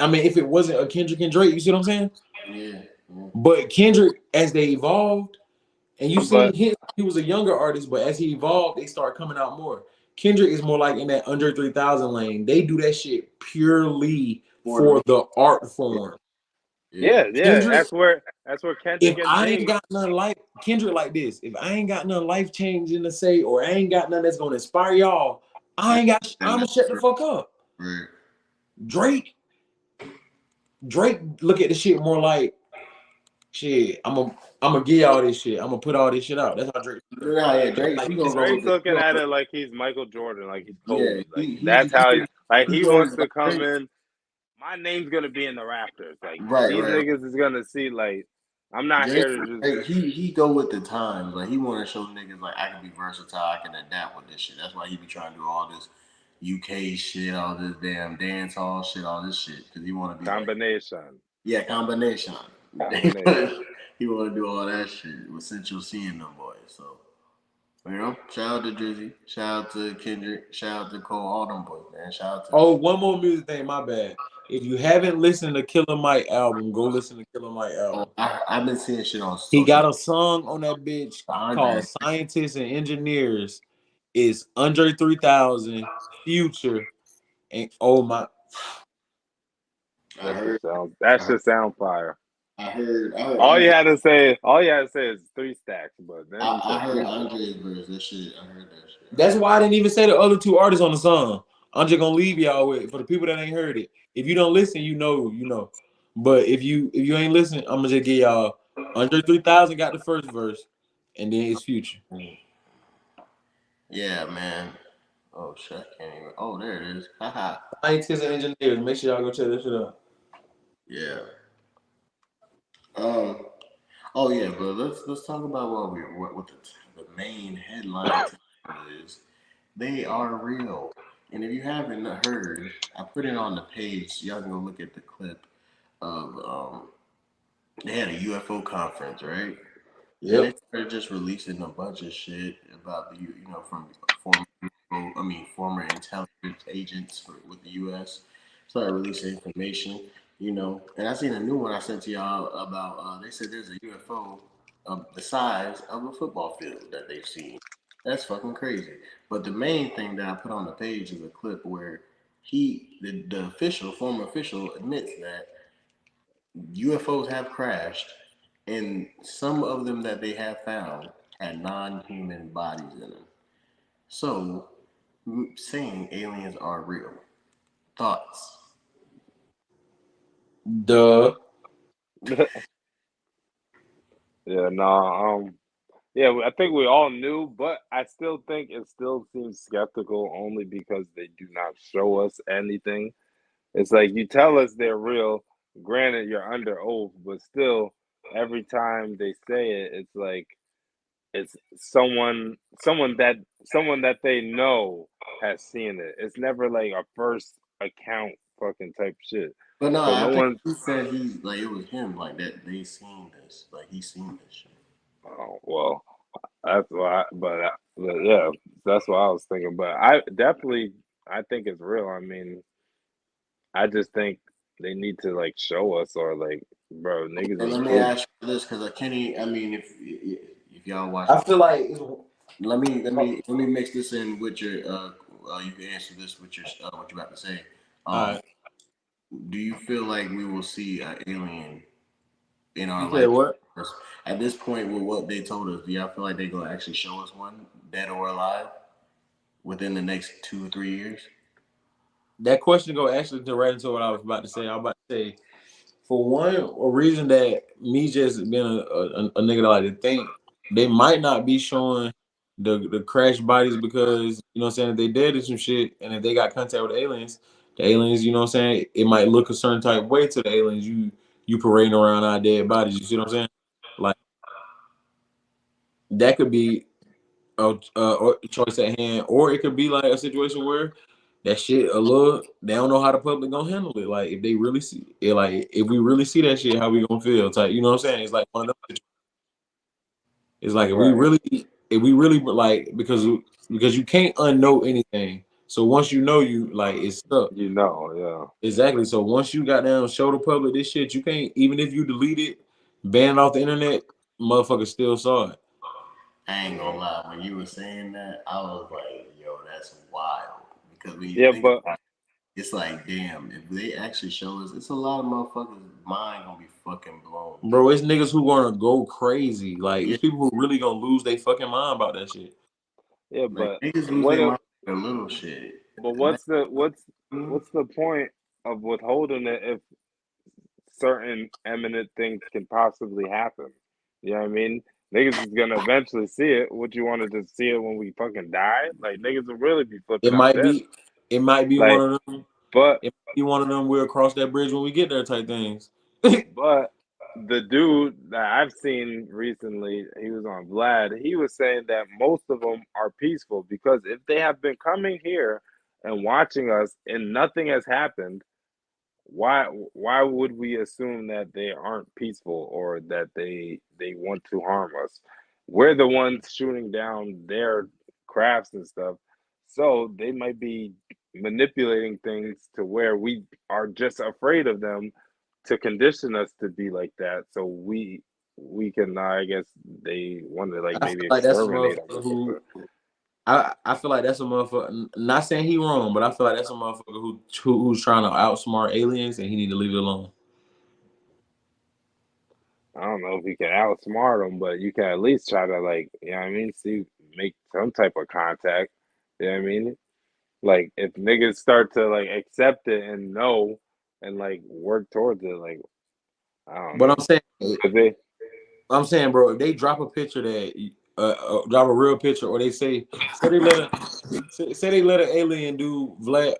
I mean, if it wasn't a Kendrick and Drake, you see what I'm saying? Yeah. But Kendrick, as they evolved, and you see But he was a younger artist, but as he evolved, they start coming out more. Kendrick is more like in that under 3,000 lane. They do that shit purely for the art form. yeah, Kendrick, that's where if Kendrick and I ain't James. got nothing like Kendrick like this, if I ain't got nothing life changing to say, or I ain't got nothing that's gonna inspire y'all, I'm gonna shut the fuck up. Right. Drake look at the shit more like, shit, I'm gonna give y'all this shit. I'm gonna put all this shit out. That's how Drake. Nah, yeah, Drake. Like, He gonna go with Drake's the. looking at it like he's Michael Jordan, like he's Yeah, Kobe. Like that's how he goes wants to come Drake. in. My name's gonna be in the rafters. Like these Right. niggas is gonna see. Like I'm not Drake, here to just. he go with the times. Like he want to show niggas like I can be versatile. I can adapt with this shit. That's why he be trying to do all this UK shit, all this damn dance hall shit, all this shit because he want to be Combination. like, yeah, combination. Combination. He want to do all that shit with Central seeing them boys. So you know, shout out to Drizzy, shout out to Kendrick, shout out to Cole, all them boys, man. Shout out to. Oh, one more music thing. My bad. If you haven't listened to Killer Mike album, go listen to Killer Mike album. I've been seeing shit on social. He got a song on that bitch Andre. called "Scientists and Engineers." It's Andre 3000, Future, and oh my. That should sound fire. I heard All you had to say is 3 stacks, but then I heard Andre's verse. That shit, I heard that shit. That's why I didn't even say the other two artists on the song. I'm just gonna leave y'all with, for the people that ain't heard it. If you don't listen, you know. But if you ain't listening, I'm gonna just give y'all Andre 3000 got the first verse, and then his Future. Yeah, man. Oh shit, I can't even. Oh, there it is. Haha. Scientists and engineers. Make sure y'all go check that shit out. Yeah. Oh yeah, but let's talk about what the main headline is. They are real, and if you haven't heard, I put it on the page. Y'all can go look at the clip of they had a UFO conference, right? Yep. And they started just releasing a bunch of shit about the from former intelligence agents with the U.S. Started releasing information, and I seen a new one I sent to y'all about. They said there's a UFO of the size of a football field that they've seen. That's fucking crazy. But the main thing that I put on the page is a clip where the former official, admits that UFOs have crashed, and some of them that they have found had non-human bodies in them. So, saying aliens are real. Thoughts? Duh. Yeah, no, yeah, I think we all knew, but I still think it still seems skeptical only because they do not show us anything. It's like you tell us they're real, granted you're under oath, but still every time they say it, it's like it's someone that they know has seen it. It's never like a first account fucking type shit. But no, So no I think one. he said he's like it was him, like that they seen this, like he seen this shit. Oh well, that's why. But yeah, that's what I was thinking. But I definitely I think it's real. I mean, I just think they need to like show us or like, bro, niggas And is let me proof. ask you this, because Kenny, I mean, if y'all watch, I feel like let me mix this in with your you can answer this with your what you about to say. all right. Do you feel like we will see an alien in our You said life what? at this point with what they told us? Do y'all feel like they're gonna actually show us one, dead or alive, within the next 2 or 3 years? That question go actually to right into what I was about to say. I was about to say, for one, a reason that me just being a nigga that like to think, they might not be showing the crash bodies because, you know what I'm saying, if they dead or some shit, and if they got contact with the aliens, you know what I'm saying, it might look a certain type of way to the aliens. You parading around our dead bodies, you see what I'm saying? Like, that could be a choice at hand, or it could be like a situation where that shit a little, they don't know how the public gonna handle it. Like, if they really see it, like if we really see that shit, how we gonna feel? Type, you know what I'm saying? It's like one of them. It's like Right. if we really like, because you can't unknow anything. So once you know, you like it's stuck. You know, yeah. Exactly. So once you got down, show the public this shit, you can't, even if you delete it, ban it off the internet, motherfuckers still saw it. I ain't gonna lie, when you were saying that, I was like, yo, that's wild. Because when you Yeah, think but about it, it's like, damn, if they actually show us, it's a lot of motherfuckers' mind gonna be fucking blown. Bro, it's niggas who gonna go crazy. Like, Yeah, it's people who really gonna lose their fucking mind about that shit. yeah, like but niggas lose what their if mind for little shit. but Imagine- what's the point of withholding it if certain eminent things can possibly happen? You know what I mean? Niggas is gonna eventually see it. Would you want to just see it when we fucking die? Like niggas will really be It flipping out might then. be, it might be one Like, of them. but It might be one of them. We'll cross that bridge when we get there type things. But the dude that I've seen recently, he was on Vlad. He was saying that most of them are peaceful because if they have been coming here and watching us and nothing has happened, why would we assume that they aren't peaceful or that they want to harm us? We're the ones shooting down their crafts and stuff, so they might be manipulating things to where we are just afraid of them to condition us to be like that. So we can, I guess they want to like I feel maybe like that's a exterminate them or motherfucker something. who, I feel like that's a motherfucker. Not saying he wrong, but I feel like that's a motherfucker who's trying to outsmart aliens, and he need to leave it alone. I don't know if you can outsmart them, but you can at least try to like, you know what I mean, see, make some type of contact. You know what I mean? Like if niggas start to like accept it and know and like work towards it, like I don't But know. Cause they I'm saying, bro, if they drop a picture that, drop a real picture, or they say they let say they let an alien do a Vlad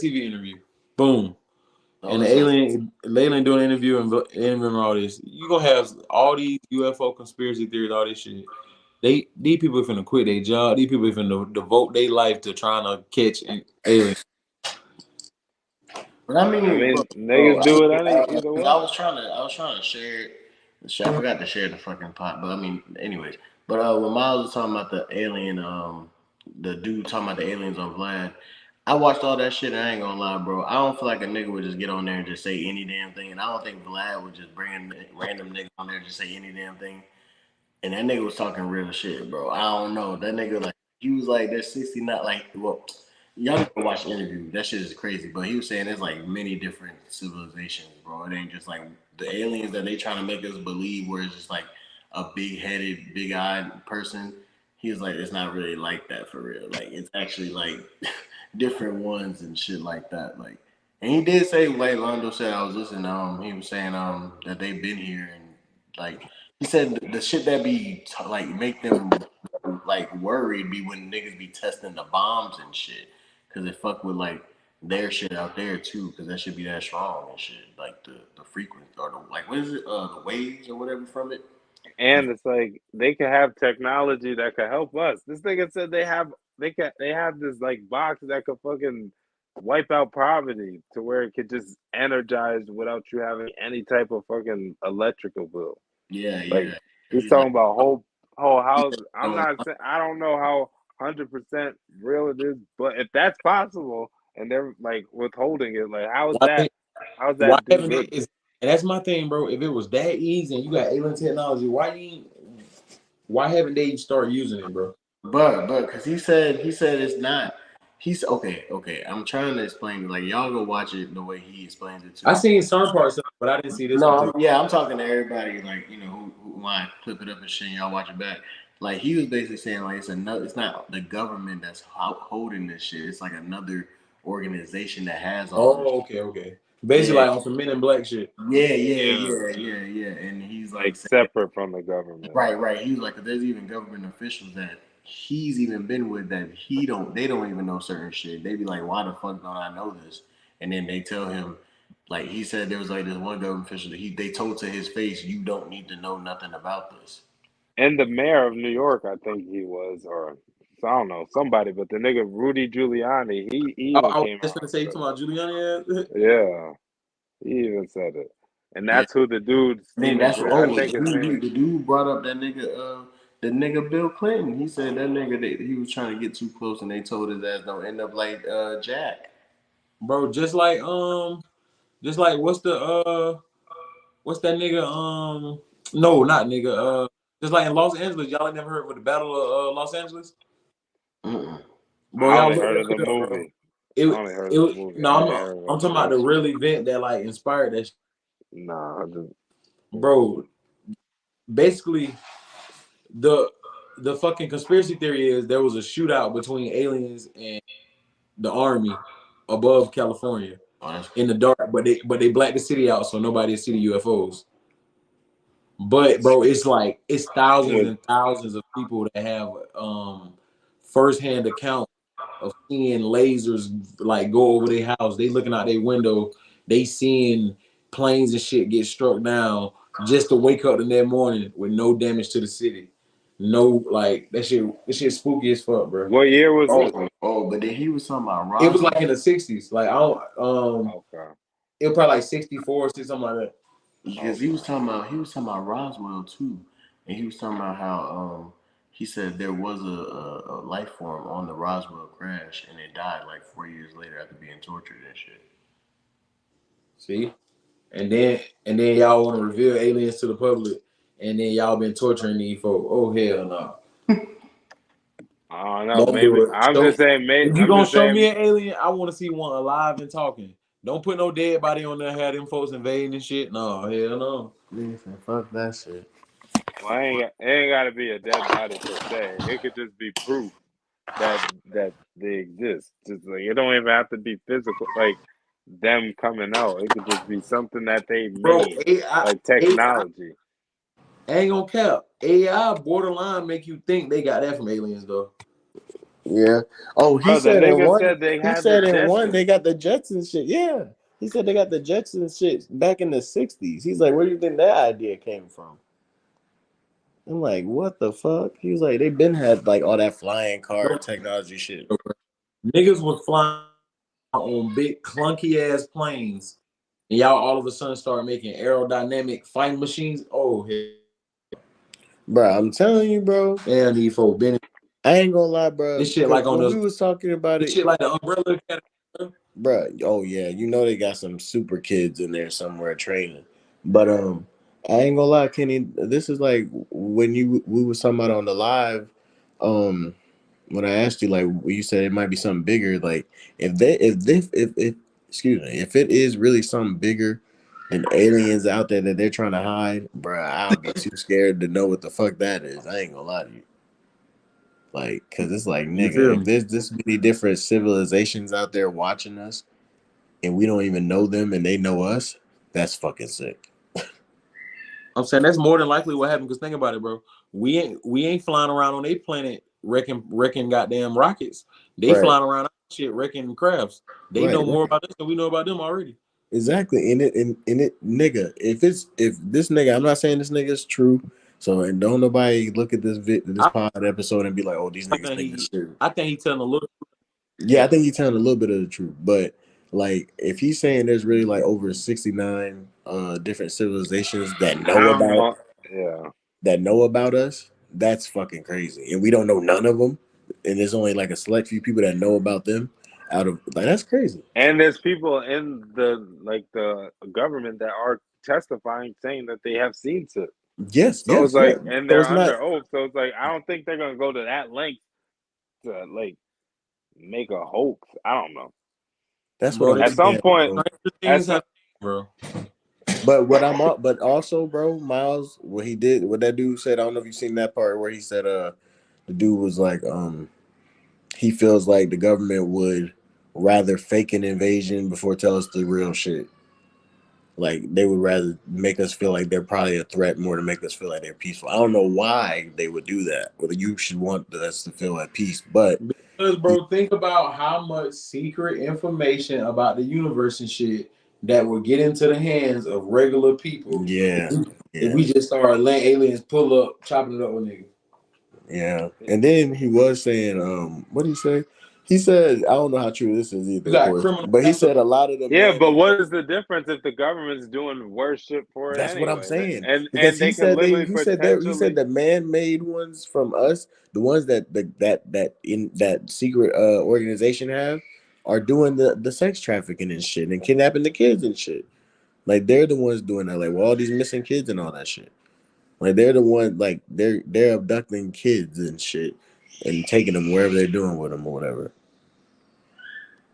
TV interview, boom. Oh, And the it's not. alien doing an interview and interviewing all this. You gonna have all these UFO conspiracy theories, all this shit. These people finna quit their job. These people finna devote their life to trying to catch aliens. But I I mean, mean bro, niggas do it any either 'cause way. I was trying to share it. I forgot to share the fucking pot, but I mean, anyways. But when Miles was talking about the alien, the dude talking about the aliens on Vlad, I watched all that shit. And I ain't gonna lie, bro. I don't feel like a nigga would just get on there and just say any damn thing, and I don't think Vlad would just bring a random nigga on there and just say any damn thing. And that nigga was talking real shit, bro. I don't know. That nigga like he was like, there's 69 like well, y'all need to watch the interview. That shit is crazy. But he was saying there's like many different civilizations, bro. It ain't just like the aliens that they trying to make us believe where it's just like a big headed, big eyed person. He was like, it's not really like that for real. Like it's actually like different ones and shit like that. Like and he did say like Londo said I was listening, he was saying that they've been here and like he said the shit that be like make them like worried be when niggas be testing the bombs and shit, cause it fuck with like their shit out there too, cause that should be that strong and shit, like the frequency or the like what is it the waves or whatever from it. And it's like they could have technology that could help us. This nigga said they have this like box that could fucking wipe out poverty to where it could just energize without you having any type of fucking electrical bill. Yeah, Like yeah. he's He's like, talking about whole houses. I'm oh, not saying I don't know how 100% real it is, but if that's possible, and they're like withholding it. Like, how's Why, how's why that do haven't they? good? And that's my thing, bro. If it was that easy and you got alien technology, why haven't they started using it, bro? But because he said it's not. He's okay. I'm trying to explain it. Like y'all go watch it the way he explains it to I me. seen some parts of it, but I didn't see this one No, too. I'm talking to everybody. Like who want to clip it up and shit. And y'all watch it back. Like he was basically saying like it's not the government that's holding this shit. It's like another organization that has all this. Oh, okay. Basically, Yeah, like on some Men in Black shit. Yeah, yeah. And he's like like saying, separate from the government. right. He was like, there's even government officials that he's even been with that they don't even know certain shit. They be like, why the fuck don't I know this? And then they tell him, like he said, there was like this one government official that they told to his face, you don't need to know nothing about this. And the mayor of New York, I think he was, or I don't know, somebody, but the nigga Rudy Giuliani, he even I was came just out gonna and say, you said talking about Giuliani? it. Yeah, he even said it. And Yeah. that's who the dude, And then Stephen, that's I the think his name. dude brought up the nigga Bill Clinton. He said that nigga he was trying to get too close and they told his ass don't end up like Jack. Bro, just like what's that nigga no, not nigga just like in Los Angeles, y'all ain't never heard of the Battle of Los Angeles? Mm-mm. Bro, I y'all only look heard that of the shit up, bro. movie. I only heard of the movie. No, I ain't heard I'm of the talking about real the shit. real event that like inspired that shit. Nah, Bro, basically the fucking conspiracy theory is there was a shootout between aliens and the army above California in the dark, but they blacked the city out so nobody see the UFOs. But bro, it's thousands with and thousands of people that have firsthand account of seeing lasers like go over their house. They looking out their window, they seeing planes and shit get struck down just to wake up the next morning with no damage to the city. No, like that shit spooky as fuck, bro. what year was it? But then he was talking about It was Roswell. like in the 60s. Like I don't Okay, it was probably like 64 or something like that. Because he was talking about Roswell too, and he was talking about how he said there was a life form on the Roswell crash and it died like 4 years later after being tortured and shit. See? And then y'all want to reveal aliens to the public, and then y'all been torturing these folks. Oh hell no! I don't know. Don't do Maybe it. I'm Don't. just saying. If you I'm gonna just show me saying. an alien, I want to see one alive and talking. Don't put no dead body on there. Have them folks invading and shit. No hell no. Listen, fuck that shit. Well, it ain't got to be a dead body per se. It could just be proof that they exist. Just like it don't even have to be physical, like them coming out. It could just be something that they Bro, made, like technology. I ain't gonna cap. AI borderline make you think they got that from aliens though. Yeah. Oh, Bro, the nigga said they had the they Jetsons. got the Jetsons shit. Yeah. He said they got the Jetsons shit back in the 60s. He's like, where do you think that idea came from? I'm like, what the fuck? He was like, they been had like all that flying car Bro, technology shit. niggas was flying on big clunky ass planes, and y'all all of a sudden start making aerodynamic fighting machines. Oh hell. Bro, I'm telling you, bro. Man, these folks been I ain't gonna lie, bro. this shit Because like on when we the was talking about this it, shit like the Umbrella Academy. bro. Oh yeah, you know they got some super kids in there somewhere training. But I ain't gonna lie, Kenny. This is like when we was talking about on the live. Um, when I asked you, like, you said it might be something bigger. Like, if excuse me, if it is really something bigger than aliens out there that they're trying to hide, bro, I'll be too scared to know what the fuck that is. I ain't gonna lie to you. Like, cause it's like, You nigga, feel if me? there's this many different civilizations out there watching us and we don't even know them and they know us, that's fucking sick. I'm saying that's more than likely what happened. Because think about it, bro. We ain't flying around on a planet wrecking goddamn rockets. They Right, flying around shit wrecking crafts. They right, know more right. about us than we know about them already. Exactly. In it, nigga. If this nigga, I'm not saying this nigga is true. So and don't nobody look at this I, pod episode and be like, oh, these I niggas think think this he shit. I think he telling a little. Yeah, I think he's telling a little bit of the truth. But like, if he's saying there's really like over 69 different civilizations How much? Yeah, that know about us, that's fucking crazy. And we don't know none of them. And there's only like a select few people that know about them. out of like that's crazy. And there's people in the government that are testifying saying that they have seen it. Yes, So it's yes, yeah. like, and So they're it's not. under oath. So it's like, I don't think they're gonna go to that length to like make a hoax. I don't know. That's what Bro, I'm At they some saying, point, bro. stranger at things some, have, bro. But also, bro, Miles, what he did, what that dude said. I don't know if you seen that part where he said, the dude was like, he feels like the government would rather fake an invasion before tell us the real shit. Like they would rather make us feel like they're probably a threat more to make us feel like they're peaceful. I don't know why they would do that. Whether you should want us to feel at peace, but Because, bro, think about how much secret information about the universe and shit that would get into the hands of regular people yeah, if yeah, we just started letting aliens pull up, chopping it up with niggas. yeah. And then he was saying, what did he say? He said, I don't know how true this is You either, of got course, criminal. but he said a lot of the yeah, but man-made. what is the difference if the government's doing worse shit for it That's what I'm anyway? saying. Because And he they can said literally he said potentially. the man-made ones from us, the ones that in that secret organization have, are doing the sex trafficking and shit and kidnapping the kids and shit. Like they're the ones doing that. Like, well, all these missing kids and all that shit. Like they're the one. Like they're abducting kids and shit and taking them wherever they're doing with them or whatever.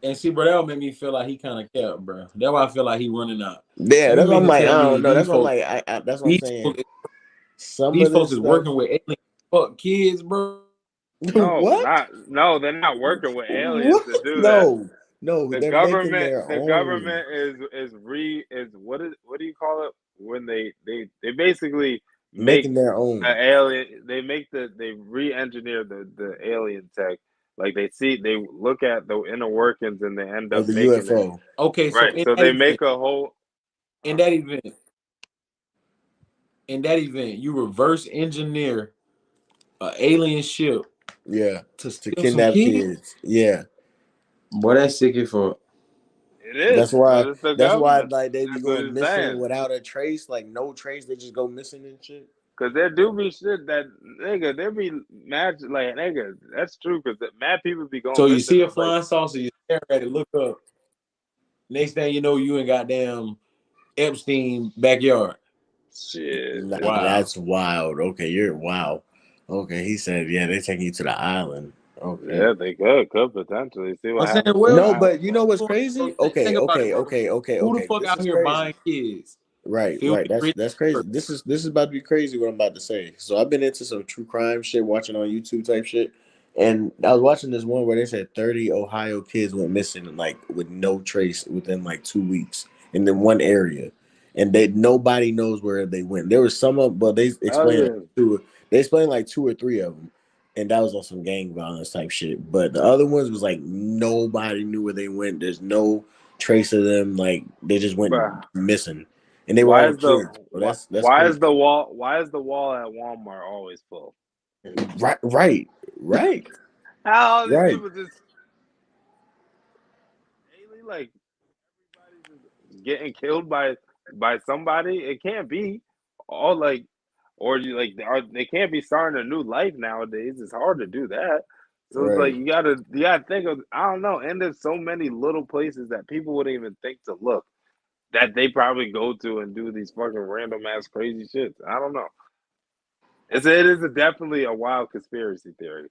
And see, bro, that would make me feel like he kind of kept, bro. That's why I feel like he running out. Yeah, You that's what mean I'm to like. I tell don't me know. That's these what I'm folks, like. That's what I'm these saying. folks, Some these of folks this is stuff. working with alien fuck kids, bro? What? No, they're not working with aliens What? to do that. No, no, they're making their The own. government is what do you call it when they basically make Making their the own alien, they re-engineer the alien tech, like they look at the inner workings and they end of up the making it UFO. Okay, so right. So they make a whole in that event, in that event, you reverse engineer an alien ship Yeah, to to steal some kidnap kids. kids. Yeah, Boy, that's sick as fuck. it is, that's why. but it's the That's why government. like they be That's what going it's missing saying. without a trace, like no trace. They just go missing and shit. Cause there do be shit that nigga, there be mad like nigga. That's true. Cause mad people be So going you missing. see a It's like flying saucer, you stare at it, look up. Next thing you know, you in goddamn Epstein backyard. shit. Nah, It's, Wow. that's wild. Okay, you're wow. Okay, he said, yeah, they taking you to the island. Okay. yeah, they could potentially see I'm what saying, happens to where the else No, you want island. but you But know what's to go? crazy? Bro? Okay, Think about it, okay, bro. okay, okay, Who the okay. fuck This out is here crazy. buying kids? Right, Filthy right. rich. That's crazy. This is about to be crazy what I'm about to say. So I've been into some true crime shit, watching on YouTube type shit, and I was watching this one where they said 30 Ohio kids went missing like with no trace within like 2 weeks in the one area, and they nobody knows where they went. There was some of, but they oh explained like yeah, two. They explained like two or three of them, and that was on some gang violence type shit. But the other ones was like nobody knew where they went. There's no trace of them. Like they just went but missing and they were all kids. So that's crazy. why is the wall at Walmart always full? Right, right, right, How all these right, people just daily like everybody's just getting killed by somebody? It can't be all like or you like they can't be starting a new life nowadays. It's hard to do that. So it's like right. you gotta think of I don't know. And there's so many little places that people wouldn't even think to look that they probably go to and do these fucking random ass crazy shit. I don't know. It is definitely a wild conspiracy theory,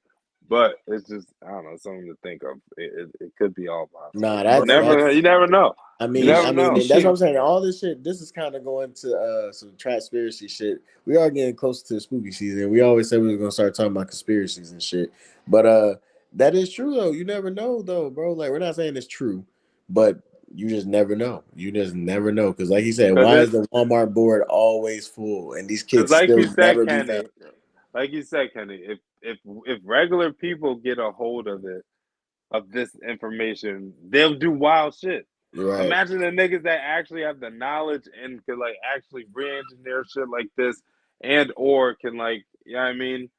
but it's just I don't know something to think of. It could be all Nah, possible. Bro, You never know. You this never I mean, know. this and that's what shit. I'm saying. All this shit, this is kind of going to some conspiracy shit. We are getting close to the spooky season. We always said we were gonna start talking about conspiracies and shit, but that is true though. You never know though, bro. Like we're not saying it's true, but you just never know. You just never know because, like you said, Because why is it's the Walmart board always full and these because kids still never be found? like you said, Kenny, if regular people get a hold of this information, they'll do wild shit. Right, Imagine the niggas that actually have the knowledge and could like actually re-engineer shit like this and or can like you know what I mean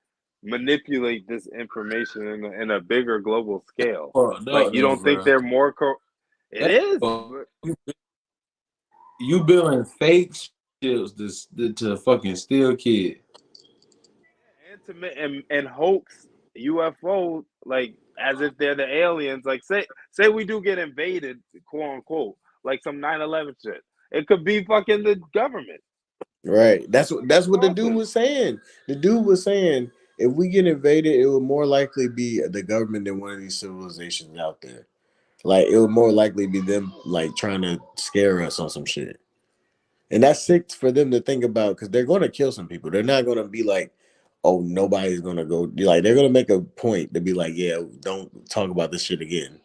manipulate this information in a bigger global scale. Fucked Like up you though, don't think bro. they're more it That's is. fucked. You building fake ships to fucking steal kids. And to and hoax UFO like as if they're the aliens. Like say we do get invaded, quote unquote, like some 9/11 shit. It could be fucking the government. Right. That's what the dude Office. was saying. The dude was saying if we get invaded, it would more likely be the government than one of these civilizations out there. Like it would more likely be them like trying to scare us on some shit. And that's sick for them to think about because they're going to kill some people. They're not going to be like, oh, nobody's going to go. Like they're going to make a point to be like, yeah, don't talk about this shit again.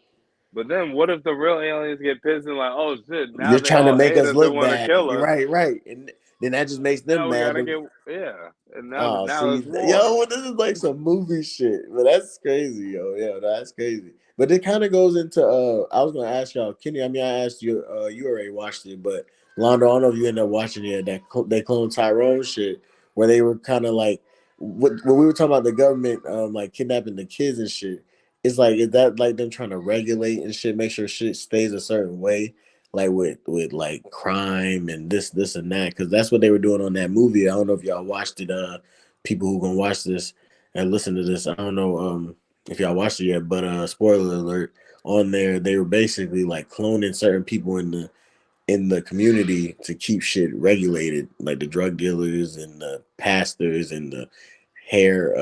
But then what if the real aliens get pissed and like, oh shit, now You're they trying to all make hate us us and look want to bad. kill You're us? right, right. And then that just makes them Now we mad. gotta get and Oh, now see, there's war. yo, this is like some movie shit, but that's crazy, yo. Yeah, that's crazy. But it kind of goes into. I was gonna ask y'all, Kenny. I mean, I asked you. You already watched it, but Londo, I don't know if you ended up watching it. They cloned Tyrone shit, where they were kind of like, when we were talking about the government, like kidnapping the kids and shit. It's like, is that like them trying to regulate and shit, make sure shit stays a certain way, like with like crime and this and that, because that's what they were doing on that movie. I don't know if y'all watched it. People who gonna watch this and listen to this, I don't know if y'all watched it yet, but spoiler alert, on there they were basically like cloning certain people in the community to keep shit regulated, like the drug dealers and the pastors and the hair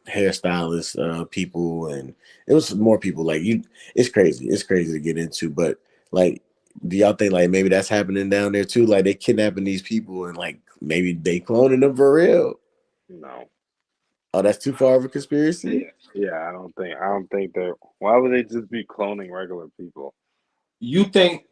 hairstylist people, and it was more people. Like you, it's crazy to get into, but like, do y'all think like maybe that's happening down there too? Like they kidnapping these people and like maybe they cloning them for real? No. Oh, that's too far of a conspiracy. Yeah, I don't think they're why would they just be cloning regular people? You think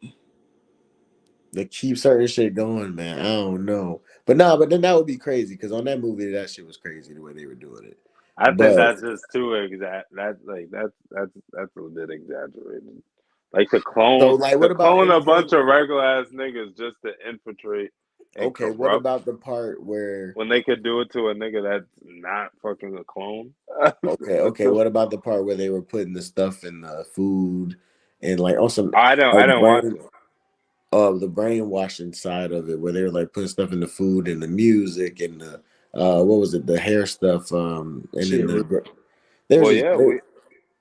They keep certain shit going, man. I don't know, but nah, but then that would be crazy because on that movie, that shit was crazy the way they were doing it. I think But that's just too exact. That's a bit exaggerated. Like so, like, to what about clone in a the bunch movie? of regular ass niggas just to infiltrate and Okay, what corrupt about the part where? when they could do it to a nigga that's not fucking a clone. Okay. What about the part where they were putting the stuff in the food and like on some I like don't watch brain it. the brainwashing side of it, where they were like putting stuff in the food and the music and the what was it, the hair stuff, and then shit? there's Well, this yeah,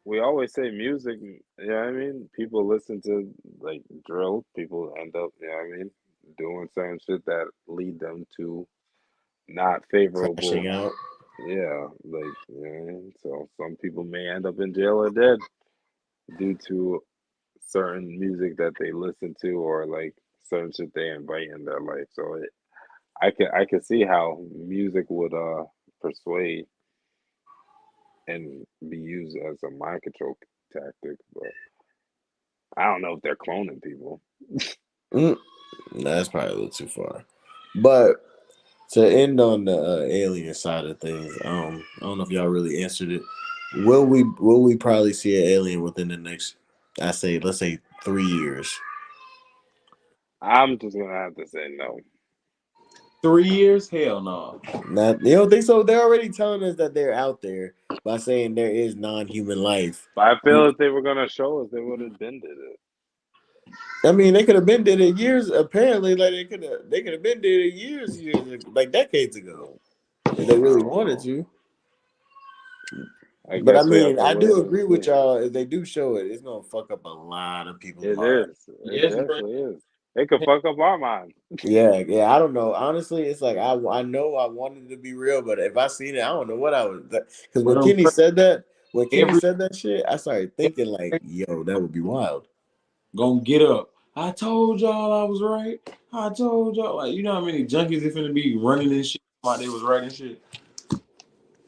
we always say music. You know what I mean? People listen to like drill. People end up, you know what I mean, doing certain shit that lead them to not crashing favorable. out. Yeah, like you know what I mean? So some people may end up in jail or dead due to certain music that they listen to or like certain shit they invite in their life. So I can see how music would persuade and be used as a mind control tactic, but I don't know if they're cloning people. Mm, no, that's probably a little too far. But to end on the alien side of things, I don't know if y'all really answered it. Will we probably see an alien within the next, I say, let's say 3 years? I'm just gonna have to say no. 3 years? Hell no. Not, you don't think so? They're already telling us that they're out there by saying there is non-human life. But I feel if they were gonna show us, they would have been did it. I mean, they could have been did it years. Apparently, like they could have been did it years, like decades ago, if they I really don't wanted know. to. I But I guess we have mean, to I wait do and agree with see. y'all. If they do show it, it's gonna fuck up a lot of people's It minds. is. It Yes, bro. definitely is. It could fuck up our minds. Yeah. I don't know. Honestly, it's like I know I wanted it to be real, but if I seen it, I don't know what I would. Because But I'm When Kenny every said that shit, I started thinking like, yo, that would be wild. gonna get up. I told y'all I was right. I told y'all, like, you know how many junkies they finna be running and shit while they was writing shit.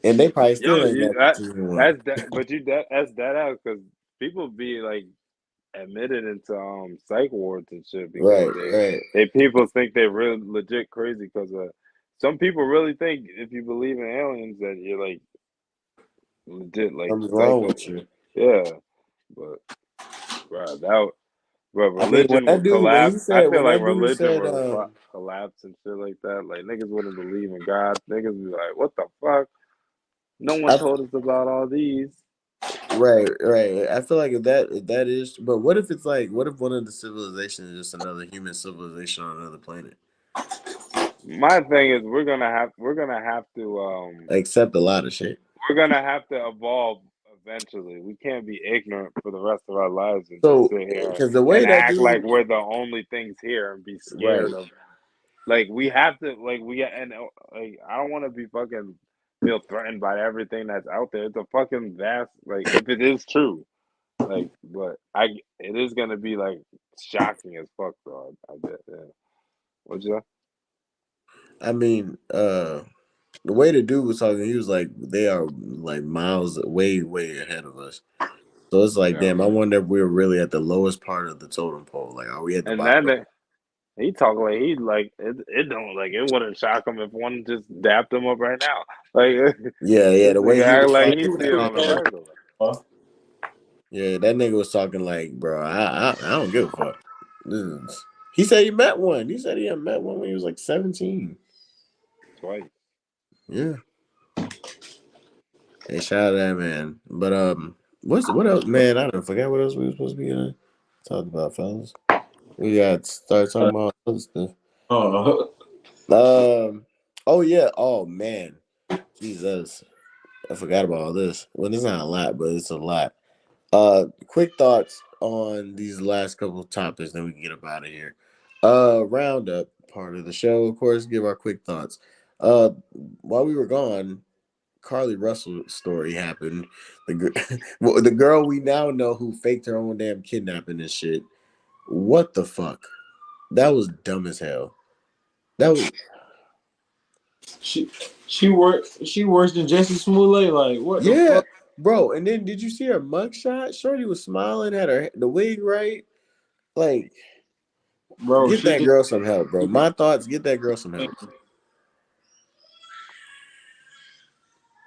And they probably Yo, still ain't you got that season one. that's that. But you that's that out because people be like admitted into psych wards and shit because Right. they people think they're real legit crazy because some people really think if you believe in aliens that you're like legit like Something's wrong psycho. with you. Yeah, but bro, but I mean, religion would collapse. I feel when like that dude religion said, would collapse and shit like that. Like niggas wouldn't believe in God. Niggas be like, what the fuck? No one I, told us about all these. right. I feel like if that is, but what if it's like, what if one of the civilizations is just another human civilization on another planet? My thing is we're gonna have to Accept a lot of shit. we're gonna have to evolve eventually. We can't be ignorant for the rest of our lives and So, just sit here because the way and that act like dude, we're the only things here and be right? scared of. Like we have to, like we and like I don't want to be fucking feel threatened by everything that's out there. It's a fucking vast, like if it is true, like but it is gonna be like shocking as fuck though. I bet. Yeah. What'd you say? I mean, the way the dude was talking, he was like, they are like miles way ahead of us. So it's like, Yeah. damn, I wonder if we're really at the lowest part of the totem pole. Like, are we at the And bottom? then he talk like he like it don't like it wouldn't shock him if one just dapped him up right now. Like Yeah. this The way nigga he act was like talking, he see it on a regular. yeah, that nigga was talking like, bro, I don't give a fuck. He said he met one. He said he had met one when he was like 17. Twice. Yeah. Hey, shout out to that man. But what else, man? I don't forget what else we were supposed to be talking about, fellas. We got to start talking about other stuff. Oh yeah. Oh man. Jesus. I forgot about all this. Well, it's not a lot, but it's a lot. Quick thoughts on these last couple of topics, then we can get up out of here. Roundup part of the show, of course. Give our quick thoughts. While we were gone, CARLEE RUSSLE story happened. Well, the girl we now know who faked her own damn kidnapping and shit. What the fuck? That was dumb as hell. That was she worse than Jesse Smollett. Like what the yeah, fuck, bro. And then did you see her mugshot? Shorty was smiling, had her the wig right. Like, bro? get She that just girl some help, bro. My thoughts, get that girl some help.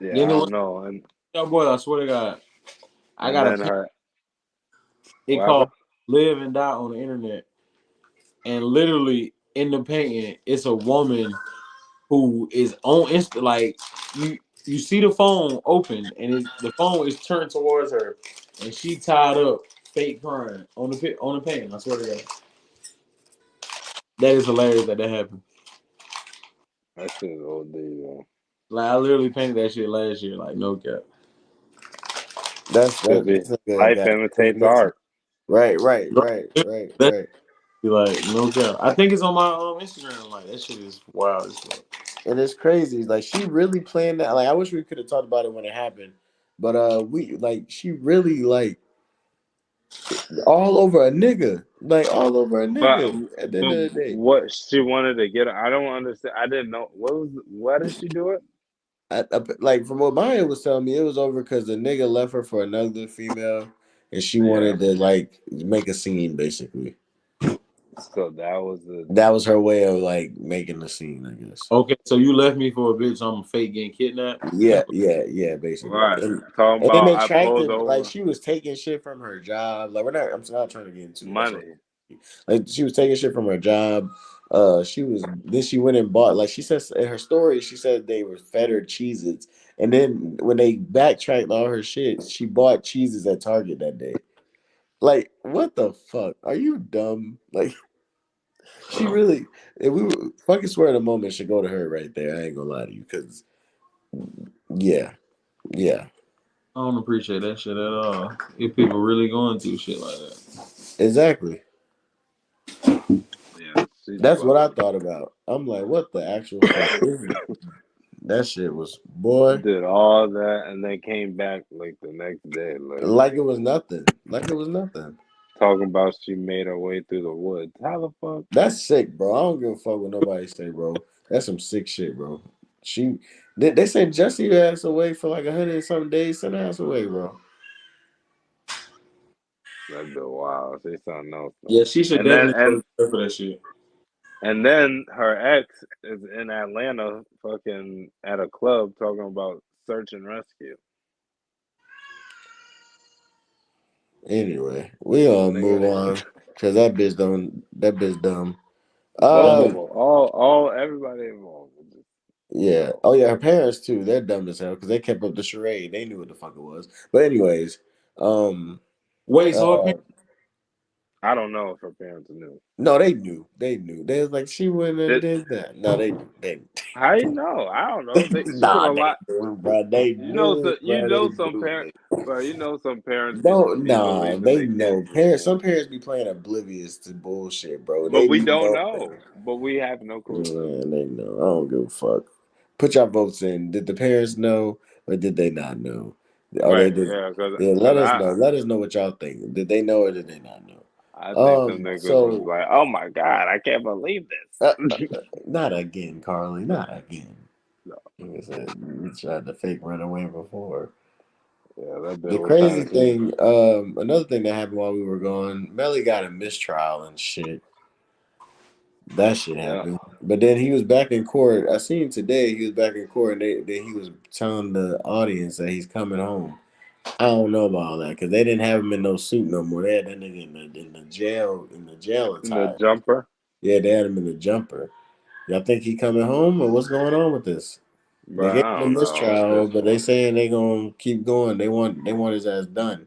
Yeah, then I the way don't know. And yo boy, I swear to God, I and got a then picture. her It what happened? called "Live and Die" on the internet, and literally in the painting, it's a woman who is on Insta. Like you see the phone open, and the phone is turned towards her, and she tied up, fake crying on the painting. I swear to God, that is hilarious that happened. That shit is OD, yo. Like I literally painted that shit last year. Like no cap. That's Could that. be This nigga life got imitates premonition. art. Right. That be like no cap. I think it's on my Instagram. Like that shit is wild as fuck. And it's crazy. Like she really planned that. Like I wish we could have talked about it when it happened. But we like she really like all over a nigga. Like all over a But nigga at the end but of the day. what she wanted to get, I don't understand. I didn't know why did she do it? Like from what Maya was telling me, it was over because the nigga left her for another female, and she Yeah. wanted to like make a scene. Basically, So that was the that was her way of like making the scene. I guess. Okay, so you left me for a bitch. So I'm fake getting kidnapped. Yeah, basically. right. Talking And then about they I tracked pulled it like over she was taking shit from her job. Like we're not. I'm not trying to get into it. That's what. money. Like she was taking shit from her job. She was then she went and bought like she says in her story. She said they were fettered cheeses, and then when they backtracked all her shit, she bought cheeses at Target that day. Like what the fuck? Are you dumb? Like she really. If we were, fucking swear the moment should go to her right there. I ain't gonna lie to you because yeah, yeah, I don't appreciate that shit at all. If people really going through shit like that. exactly. Yeah, she's That's what I wild. thought about. I'm like, what the actual fuck? That shit was boy, Did all that and then came back like the next day, like like it was nothing. Like it was nothing. talking about she made her way through the woods. How the fuck? That's sick, bro. I don't give a fuck what nobody say, bro. That's some sick shit, bro. She they said Jesse ass away for like 100 and some days. Send her ass away, bro. That'd be wild. Say something else Yeah, though. she should And then definitely go to jail for that shit. her ex is in Atlanta, fucking at a club talking about search and rescue. Anyway, we gonna move Nigga, on because that bitch dumb. both Uh of them, all everybody involved. Just yeah. dumb. Oh yeah, her parents too. They're dumb as hell because they kept up the charade. They knew what the fuck it was. But anyways, Wait, so her uh parents I don't know if her parents knew. No, they knew. They knew. They was like, she wouldn't have did that. No, they knew. They How you know? I don't know. She could nah, have they lied. knew, bro. They knew it, You bro. They know some knew parents, it. bro. You know some parents be Nah, believing they their know. kids is Parents, some bull, parents be playing oblivious to bullshit, bro. but They we don't know. know. But we have no clue. Man, they know. I don't give a fuck. Put your votes in. Did the parents know or did they not know? Or they Right? did. Yeah, Yeah, let cause us know. Let us know what y'all think. Did they know or did they not know? I think them niggas was So like, oh my god, I can't believe uh, this. not again, Carly. Not again. No, Like I said, you tried to fake run away before. yeah, that The bitch was crazy trying to see. thing, another thing that happened while we were gone, Melly got a mistrial and shit. That shit Yeah, happened. But then he was back in court. I seen today he was back in court and then he was telling the audience that he's coming home. I don't know about all that because they didn't have him in no suit no more. They had that nigga in the jail in the attire. jumper, Yeah, they had him in the jumper. Y'all think he coming home or what's going on with this? They bro. gave I him don't a know. At mistrial, this but they point, saying they gonna keep going. They want his ass done.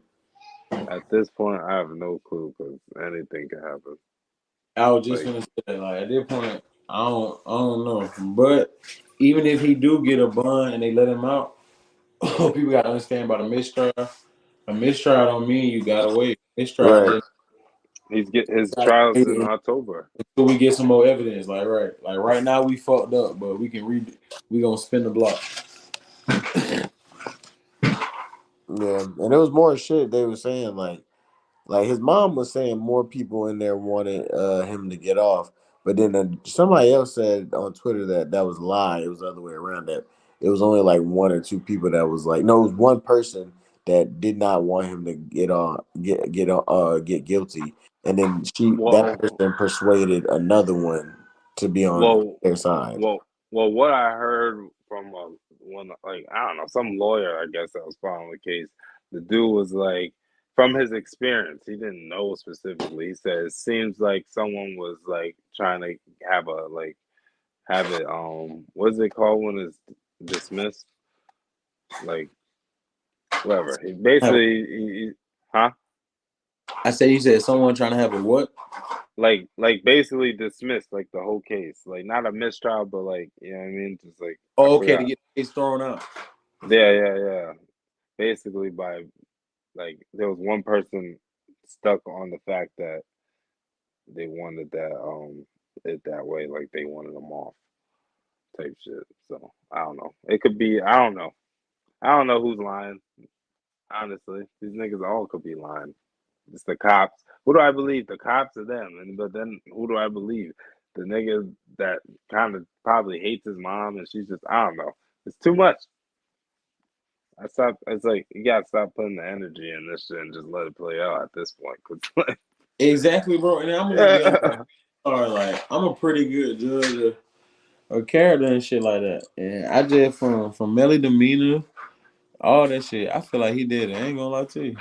I have no clue because anything can happen. I was just Like, gonna say, like at this point, I don't know. But even if he do get a bond and they let him out, people gotta understand about a mistrial. A mistrial don't mean you got away. Mistrial Right. just his gotta trials wait in October. until we get some more evidence. Like right now we fucked up, but we gonna spin the block. Yeah, and it was more shit they were saying like his mom was saying more people in there wanted him to get off, but then somebody else said on Twitter that was a lie. It was the other way around. That it was only like one or two people that was like no, it was one person that did not want him to get guilty, and then that Well, person persuaded another one to be on well, their side. well. What I heard from one, like I don't know, some lawyer, I guess that was following the case. The dude was like, from his experience, he didn't know specifically. He said it seems like someone was like trying to have a like have it what's it called when it's dismissed, like whatever. He basically huh. I said you said someone trying to have a what? Like basically dismissed like the whole case, like not a mistrial, but like you know what I mean, just like I Oh, okay, to forgot. get the case thrown out. Yeah. Basically, by like there was one person stuck on the fact that they wanted that it that way, like they wanted them off type shit. So I don't know. It could be. I don't know. I don't know who's lying. Honestly, these niggas all could be lying. It's the cops. Who do I believe? The cops or them? And but then who do I believe? The nigga that kind of probably hates his mom and she's just I don't know. It's too much. I stop. It's like you gotta stop putting the energy in this shit and just let it play out at this point. Cause like, Exactly, bro. And I'm gonna just be honest. Like I'm a pretty good judge of character and shit like that. And I just from Melly demeanor, all that shit. I feel like he did it. I ain't gonna lie to you.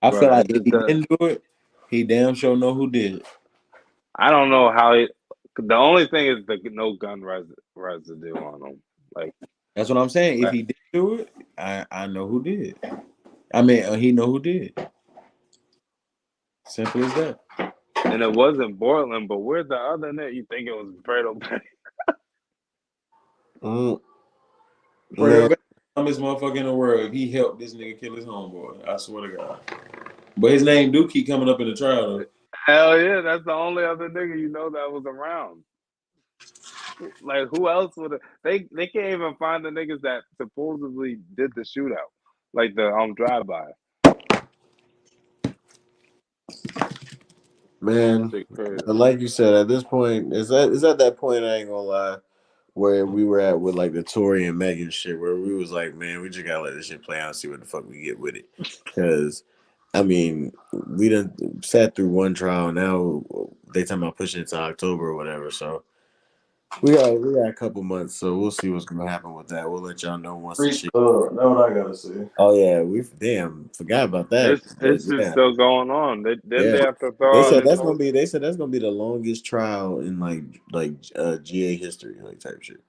I feel bro, like it if just he does. didn't do it, he damn sure know who did it. I don't know how it. The only thing is the no gun residue on him. Like, That's what I'm saying. If like, he did do it, I know who did. I mean, he know who did. Simple as that. and it wasn't Portland, but where's the other nigga? You think it was Fredo Bang? Mm, Fredo man, Bang, dumbest motherfucker in the world. If he helped this nigga kill his homeboy, I swear to God. But his name do keep coming up in the trial though. Hell yeah, that's the only other nigga you know that was around. Like who else would have? They can't even find the niggas that supposedly did the shootout, like the drive by. man. Shit crazy. But like you said, at this point, is at that point I ain't gonna lie, where we were at with like the Tory and Megan shit, where we was like, man, we just gotta let this shit play out and see what the fuck we get with it. Cause I mean, we done sat through one trial. Now they talking about pushing it to October or whatever. So we got a couple months. So we'll see what's gonna happen with that. We'll let y'all know once the shit. Know what I gotta say. Oh yeah, we damn forgot about that. But It's just yeah, still going on. Then yeah. they have to throw out his whole. They said that's gonna be the longest trial in GA history, like type shit.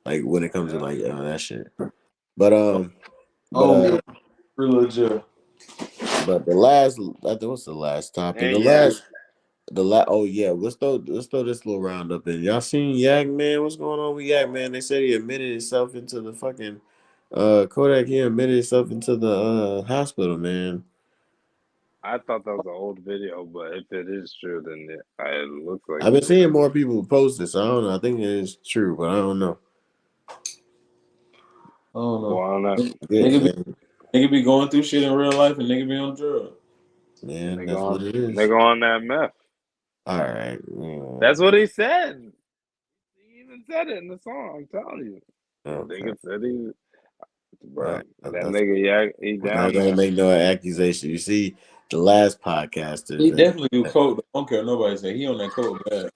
Like when it comes to Yeah. like that shit. But I but don't give a real jail. But the last, I think what's the last topic? And yeah, Oh yeah, let's throw this little roundup in. Y'all seen Yak Man? What's going on with Yak Man? They said he admitted himself into the fucking Kodak. He admitted himself into the hospital, man. I thought that was an old video, but if it is true, then it looks like I've been it seeing is. more people post this. So I don't know. I think it is true, but I don't know. I don't know. Well, not Yeah, Nigga be going through shit in real life and nigga be on drugs. man, nigga that's what on it is. nigga on that meth. All right. That's what he said. He even said it in the song. I'm telling you. Okay. Nigga said he, All bro. right. That That's nigga, yeah, he I'm not down gonna there. make no accusation. You see, the last podcasters. He definitely do coke. I don't care what nobody say. He on that coke bad.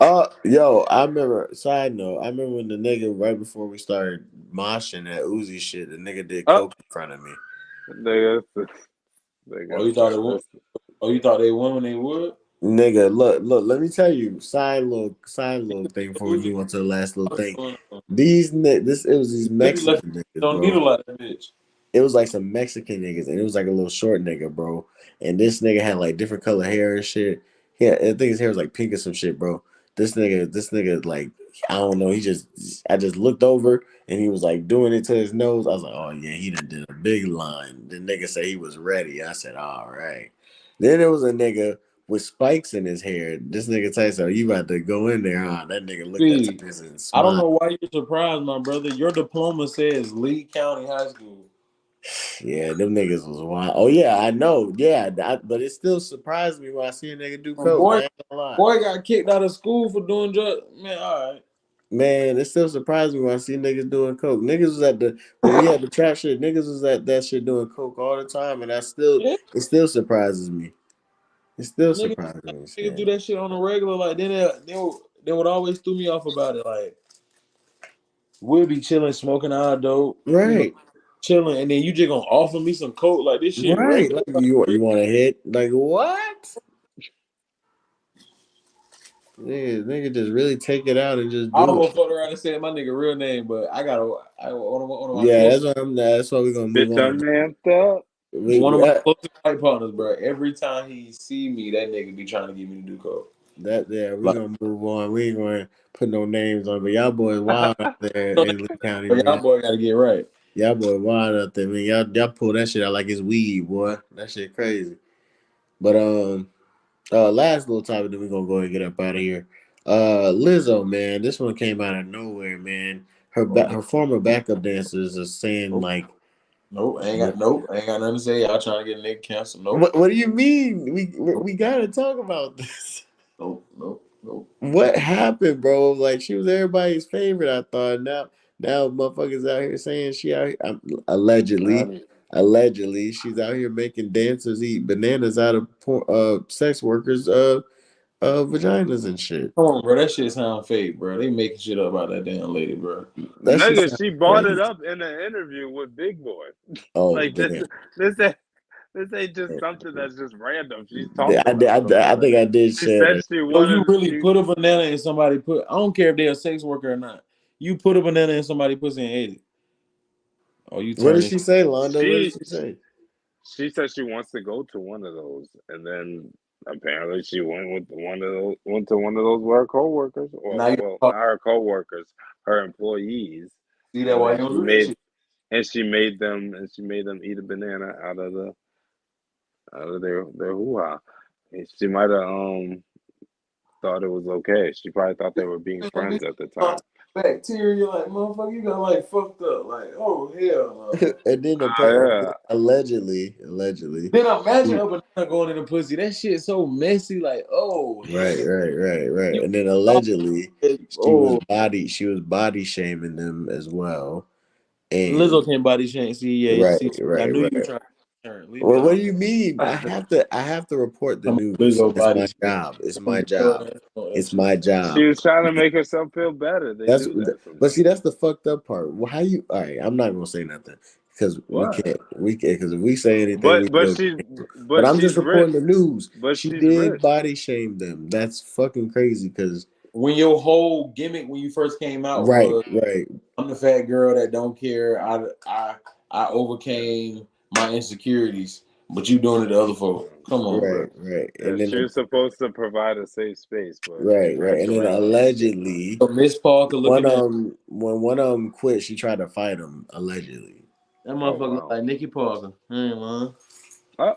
Yo, I remember. Side note, I remember when the nigga right before we started moshing that Uzi shit, the nigga did Oh, coke in front of me. nigga, Oh, nigga, you thought it would? Oh, you thought they won when they would? Nigga, look. Let me tell you, side little thing before we move on to the last little thing. It was these Mexican niggas, Don't bro. need a lot of bitch. It was like some Mexican niggas, and it was like a little short nigga, bro. And this nigga had like different color hair and shit. Yeah, I think his hair was like pink or some shit, bro. This nigga, like, I don't know. I just looked over and he was like doing it to his nose. I was like, oh yeah, he done did a big line. The nigga said he was ready. I said, all right. Then there was a nigga with spikes in his hair. This nigga Tyson, you about to go in there, huh? That nigga looked at See, Tyson and I don't smiled. know why you're surprised, my brother. Your diploma says Lee County High School. Yeah, them niggas was wild. Oh yeah, I know. Yeah, but it still surprised me when I see a nigga do My coke. I boy, ain't gonna lie. boy got kicked out of school for doing drugs. Man, all right. Man, it still surprised me when I see niggas doing coke. Niggas was at the when we had the trap shit. Niggas was at that shit doing coke all the time, and Yeah, it still surprises me. It still niggas, surprises me. niggas do Man. that shit on the regular. Like they would always threw me off about it. Like we'll be chilling, smoking our dope, Right, chilling, and then you just gonna offer me some coke like this shit right. regular. Like you want to hit? Like what? Nigga, just really take it out and just I do it. almost fucked around and said my nigga real name, but one of my Yeah, close that's why we're gonna move bitch, I'm on. man up. one of my closest white partners, bro. Every time he see me, that nigga be trying to get me to do coke. We're Like, gonna move on. We ain't gonna put no names on, but y'all boys wild out there no, in Lee County, but y'all man. boy gotta get right. Y'all boys wild out there, man. Y'all pull that shit out like it's weed, boy. That shit crazy. But last little topic, then we're gonna go and get up out of here. Lizzo, man, this one came out of nowhere, man. Her former backup dancers are saying Nope, like, I ain't got nothing to say. Y'all trying to get nigga canceled? Nope, what do you mean? nope, We gotta talk about this. nope. What happened, bro? Like she was everybody's favorite. I thought now motherfuckers out here saying she out here, allegedly she's out here making dancers eat bananas out of sex workers vaginas and shit. Come on, bro. That shit sound fake, bro. They making shit up about that damn lady, bro. That shit Nigga, sounds she brought it crazy. up in an interview with Big Boy. Oh Like damn! this ain't this ain't just something that's just random. She's talked about it I before. think I did She share said that. she Yo, you wanted really she put a banana in somebody put? I don't care if they're a sex worker or not. You put a banana in somebody pussy and ate it. Oh, you What turn did this. she say, Londa? What did she she say? she said she wants to go to one of those, and then apparently she went to one of those with her coworkers, or Now you well, talk. not her coworkers, her employees, See that and why then you don't do that shit. she made them eat a banana out of their hoo ha. She might have thought it was okay. She probably thought they were being Man, friends at the bitch, time. bacteria, like motherfucker, you got like fucked up. Like, oh hell no. And then Yeah, allegedly, Then imagine a banana going in the pussy. That shit so messy. Like, oh hell. right. You And then allegedly oh she was body shaming them as well. And Lizzo can't body shame. See, yeah, right, see, I right, knew you were right. trying to turn. Leave me Well, what alone. do you mean? I have to report the I'm a news. Lizzo It's body my shame. job. It's Don't my get your job. ass on that It's shit. my she job. was trying to make herself feel better. They That's do that but see, sometimes. that's the fucked up part. Well, how you? All right, I'm not gonna say nothing because What? we can't because if we say anything, we will. But I'm just She's reporting rich. the news. But She she's did rich. body shame them. That's fucking crazy. Because When your whole gimmick when you first came out right, was right, I'm the fat girl that don't care. I overcame my insecurities. but you doing it to other folk. Come on, bro. Right. Yeah, And then she was supposed to provide a safe space, but right. And then eventually, allegedly, So Miss Parker looking at when one of them quit, she tried to fight him. Allegedly. that oh motherfucker look wow. like Nikki Parker. Hey, man. Oh,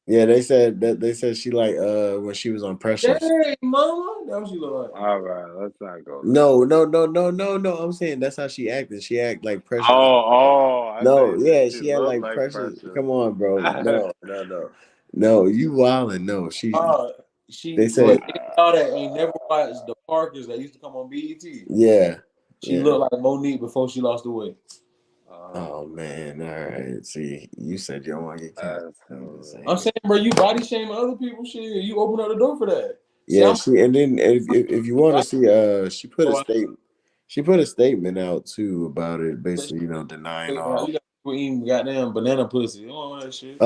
Yeah, they said she like when she was on Precious. Hey, mama. That what she look like. all right, let's not go there. No. I'm saying that's how she acted. She act like Precious. I thought No, you said yeah, she she had looked like like Precious. Precious. Come on, bro. No, you wildin'. No, they But said, y'all that ain't never watched the Parkers that used to come on BET. yeah. She looked like Monique before she lost the weight. Oh man, all right. See, you said you don't want to get canceled. I'm saying, bro, you body shaming other people. Shit, you open up the door for that. Yeah, and then if you want to see, she put a statement. She put a statement out too about it, basically, denying all. You got people eating goddamn banana pussy. You don't want that shit.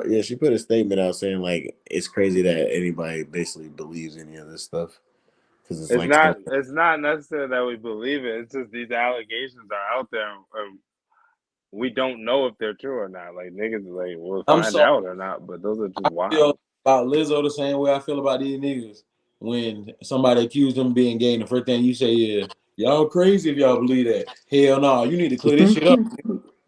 Yeah, she put a statement out saying like it's crazy that anybody basically believes any of this stuff because it's like it's not necessary that we believe it. It's just these allegations are out there. We don't know if they're true or not. Like niggas, like we'll find out or not. But those are just I feel wild. about Lizzo the same way I feel about these niggas. When somebody accused them of being gay, and the first thing you say is, "Y'all crazy if y'all believe that." Hell no, you need to clear this shit up.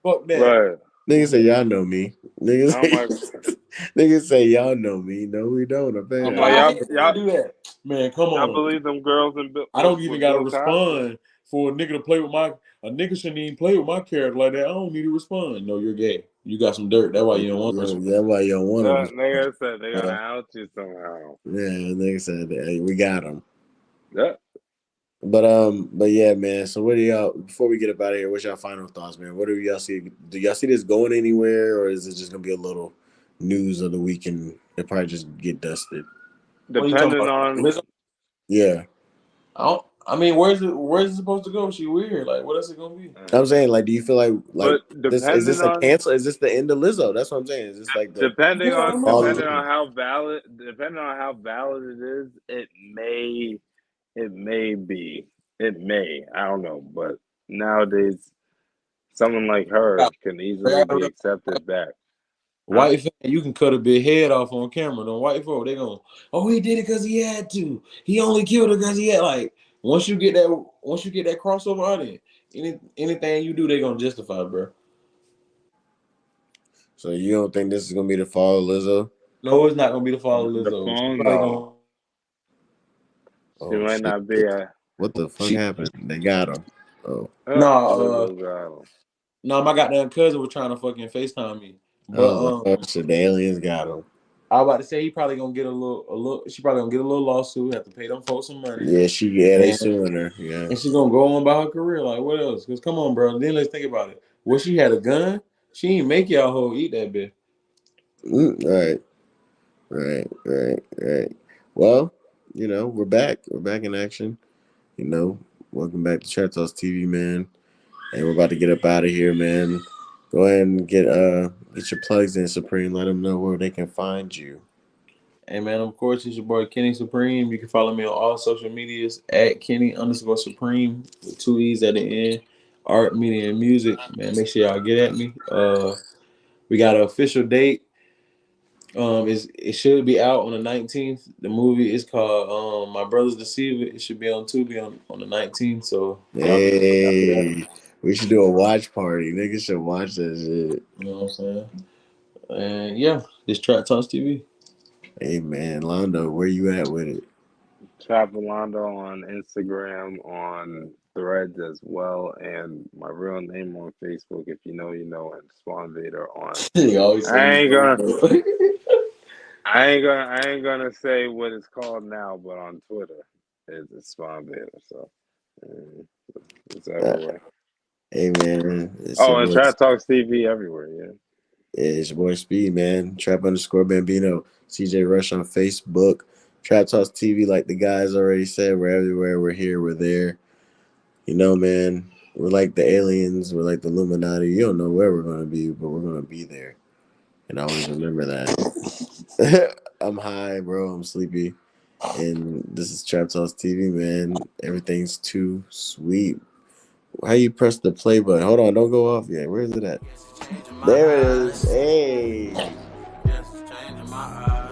Fuck that. Right. Niggas say y'all know me. Niggas say y'all know me. No, we don't. I'm like, I hate when they do that. Man, come y'all on. believe them girls in I don't even gotta Bill respond for a nigga to play with a nigga shouldn't even play with my character like that. I don't need to respond. No, you're gay. You got some dirt. That's why you don't want to respond. That's why you don't want to respond. Nigga said they're gonna out you somehow. Yeah, nigga said hey, we got him. Yeah. But yeah, man. So what do y'all before we get up out of here? What's y'all final thoughts, man? What do y'all see? Do y'all see this going anywhere, or is it just gonna be a little news of the week and it probably just get dusted? Depending on yeah. I mean, where's it supposed to go? She weird. Like, what else is it gonna be? I'm saying, like, do you feel like is this a on, cancel? Is this the end of Lizzo? That's what I'm saying. Is this like the depending on how valid it is, it may be. It may. I don't know, but nowadays, someone like her can easily be accepted back. White fan, you can cut a big head off on camera. Don't white folk, they going, oh, he did it because he had to. He only killed her because he had like. Once you get that crossover audience, anything you do, they gonna justify, bro. So you don't think this is gonna be the fall of Lizzo? No, it's not gonna be the fall of Lizzo. She might not be what the fuck happened? They got him. Oh. No, my goddamn cousin was trying to fucking FaceTime me. But so the aliens got him. I was about to say he probably gonna get a little. She probably gonna get a little lawsuit. Have to pay them folks some money. Yeah, they suing her. Yeah, and she's gonna go on by her career. Like what else? Because come on, bro. Then let's think about it. Well, she had a gun. She ain't make y'all hoe eat that bitch. Right. Well, we're back. We're back in action. Welcome back to Trap Talks TV, man. And we're about to get up out of here, man. Go ahead and get your plugs in, Supreme. Let them know where they can find you. Hey, man, of course, it's your boy, Kenny Supreme. You can follow me on all social medias at Kenny_Supreme with 2 E's at the end. Art, media, and music. Man, make sure y'all get at me. We got an official date. It should be out on the 19th. The movie is called My Brother's Deceiver. It should be on Tubi on the 19th. So, hey, we should do a watch party. Niggas should watch that shit. You know what I'm saying? And yeah, this Trap Talks TV. Hey man, Londo, where you at with it? Trap Londo on Instagram, on Threads as well, and my real name on Facebook. If you know, you know, and Spawn Vader on. I ain't gonna say what it's called now, but on Twitter, it's Spawn Vader. So it's everywhere. Hey man, and Trap Talks TV everywhere. Yeah. It's your boy Speed, man. Trap_Bambino. CJ Rush on Facebook. Trap Talks TV, like the guys already said, we're everywhere. We're here. We're there. Man, we're like the aliens. We're like the Illuminati. You don't know where we're going to be, but we're going to be there. And always remember that. I'm high, bro. I'm sleepy. And this is Trap Talks TV, man. Everything's too sweet. How you press the play button? Hold on, don't go off yet. Where is it at? There it is. Hey. eyes.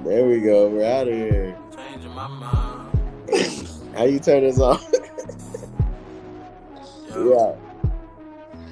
There we go. We're out of here. Changing my mind. How you turn this off? Yo. Yeah.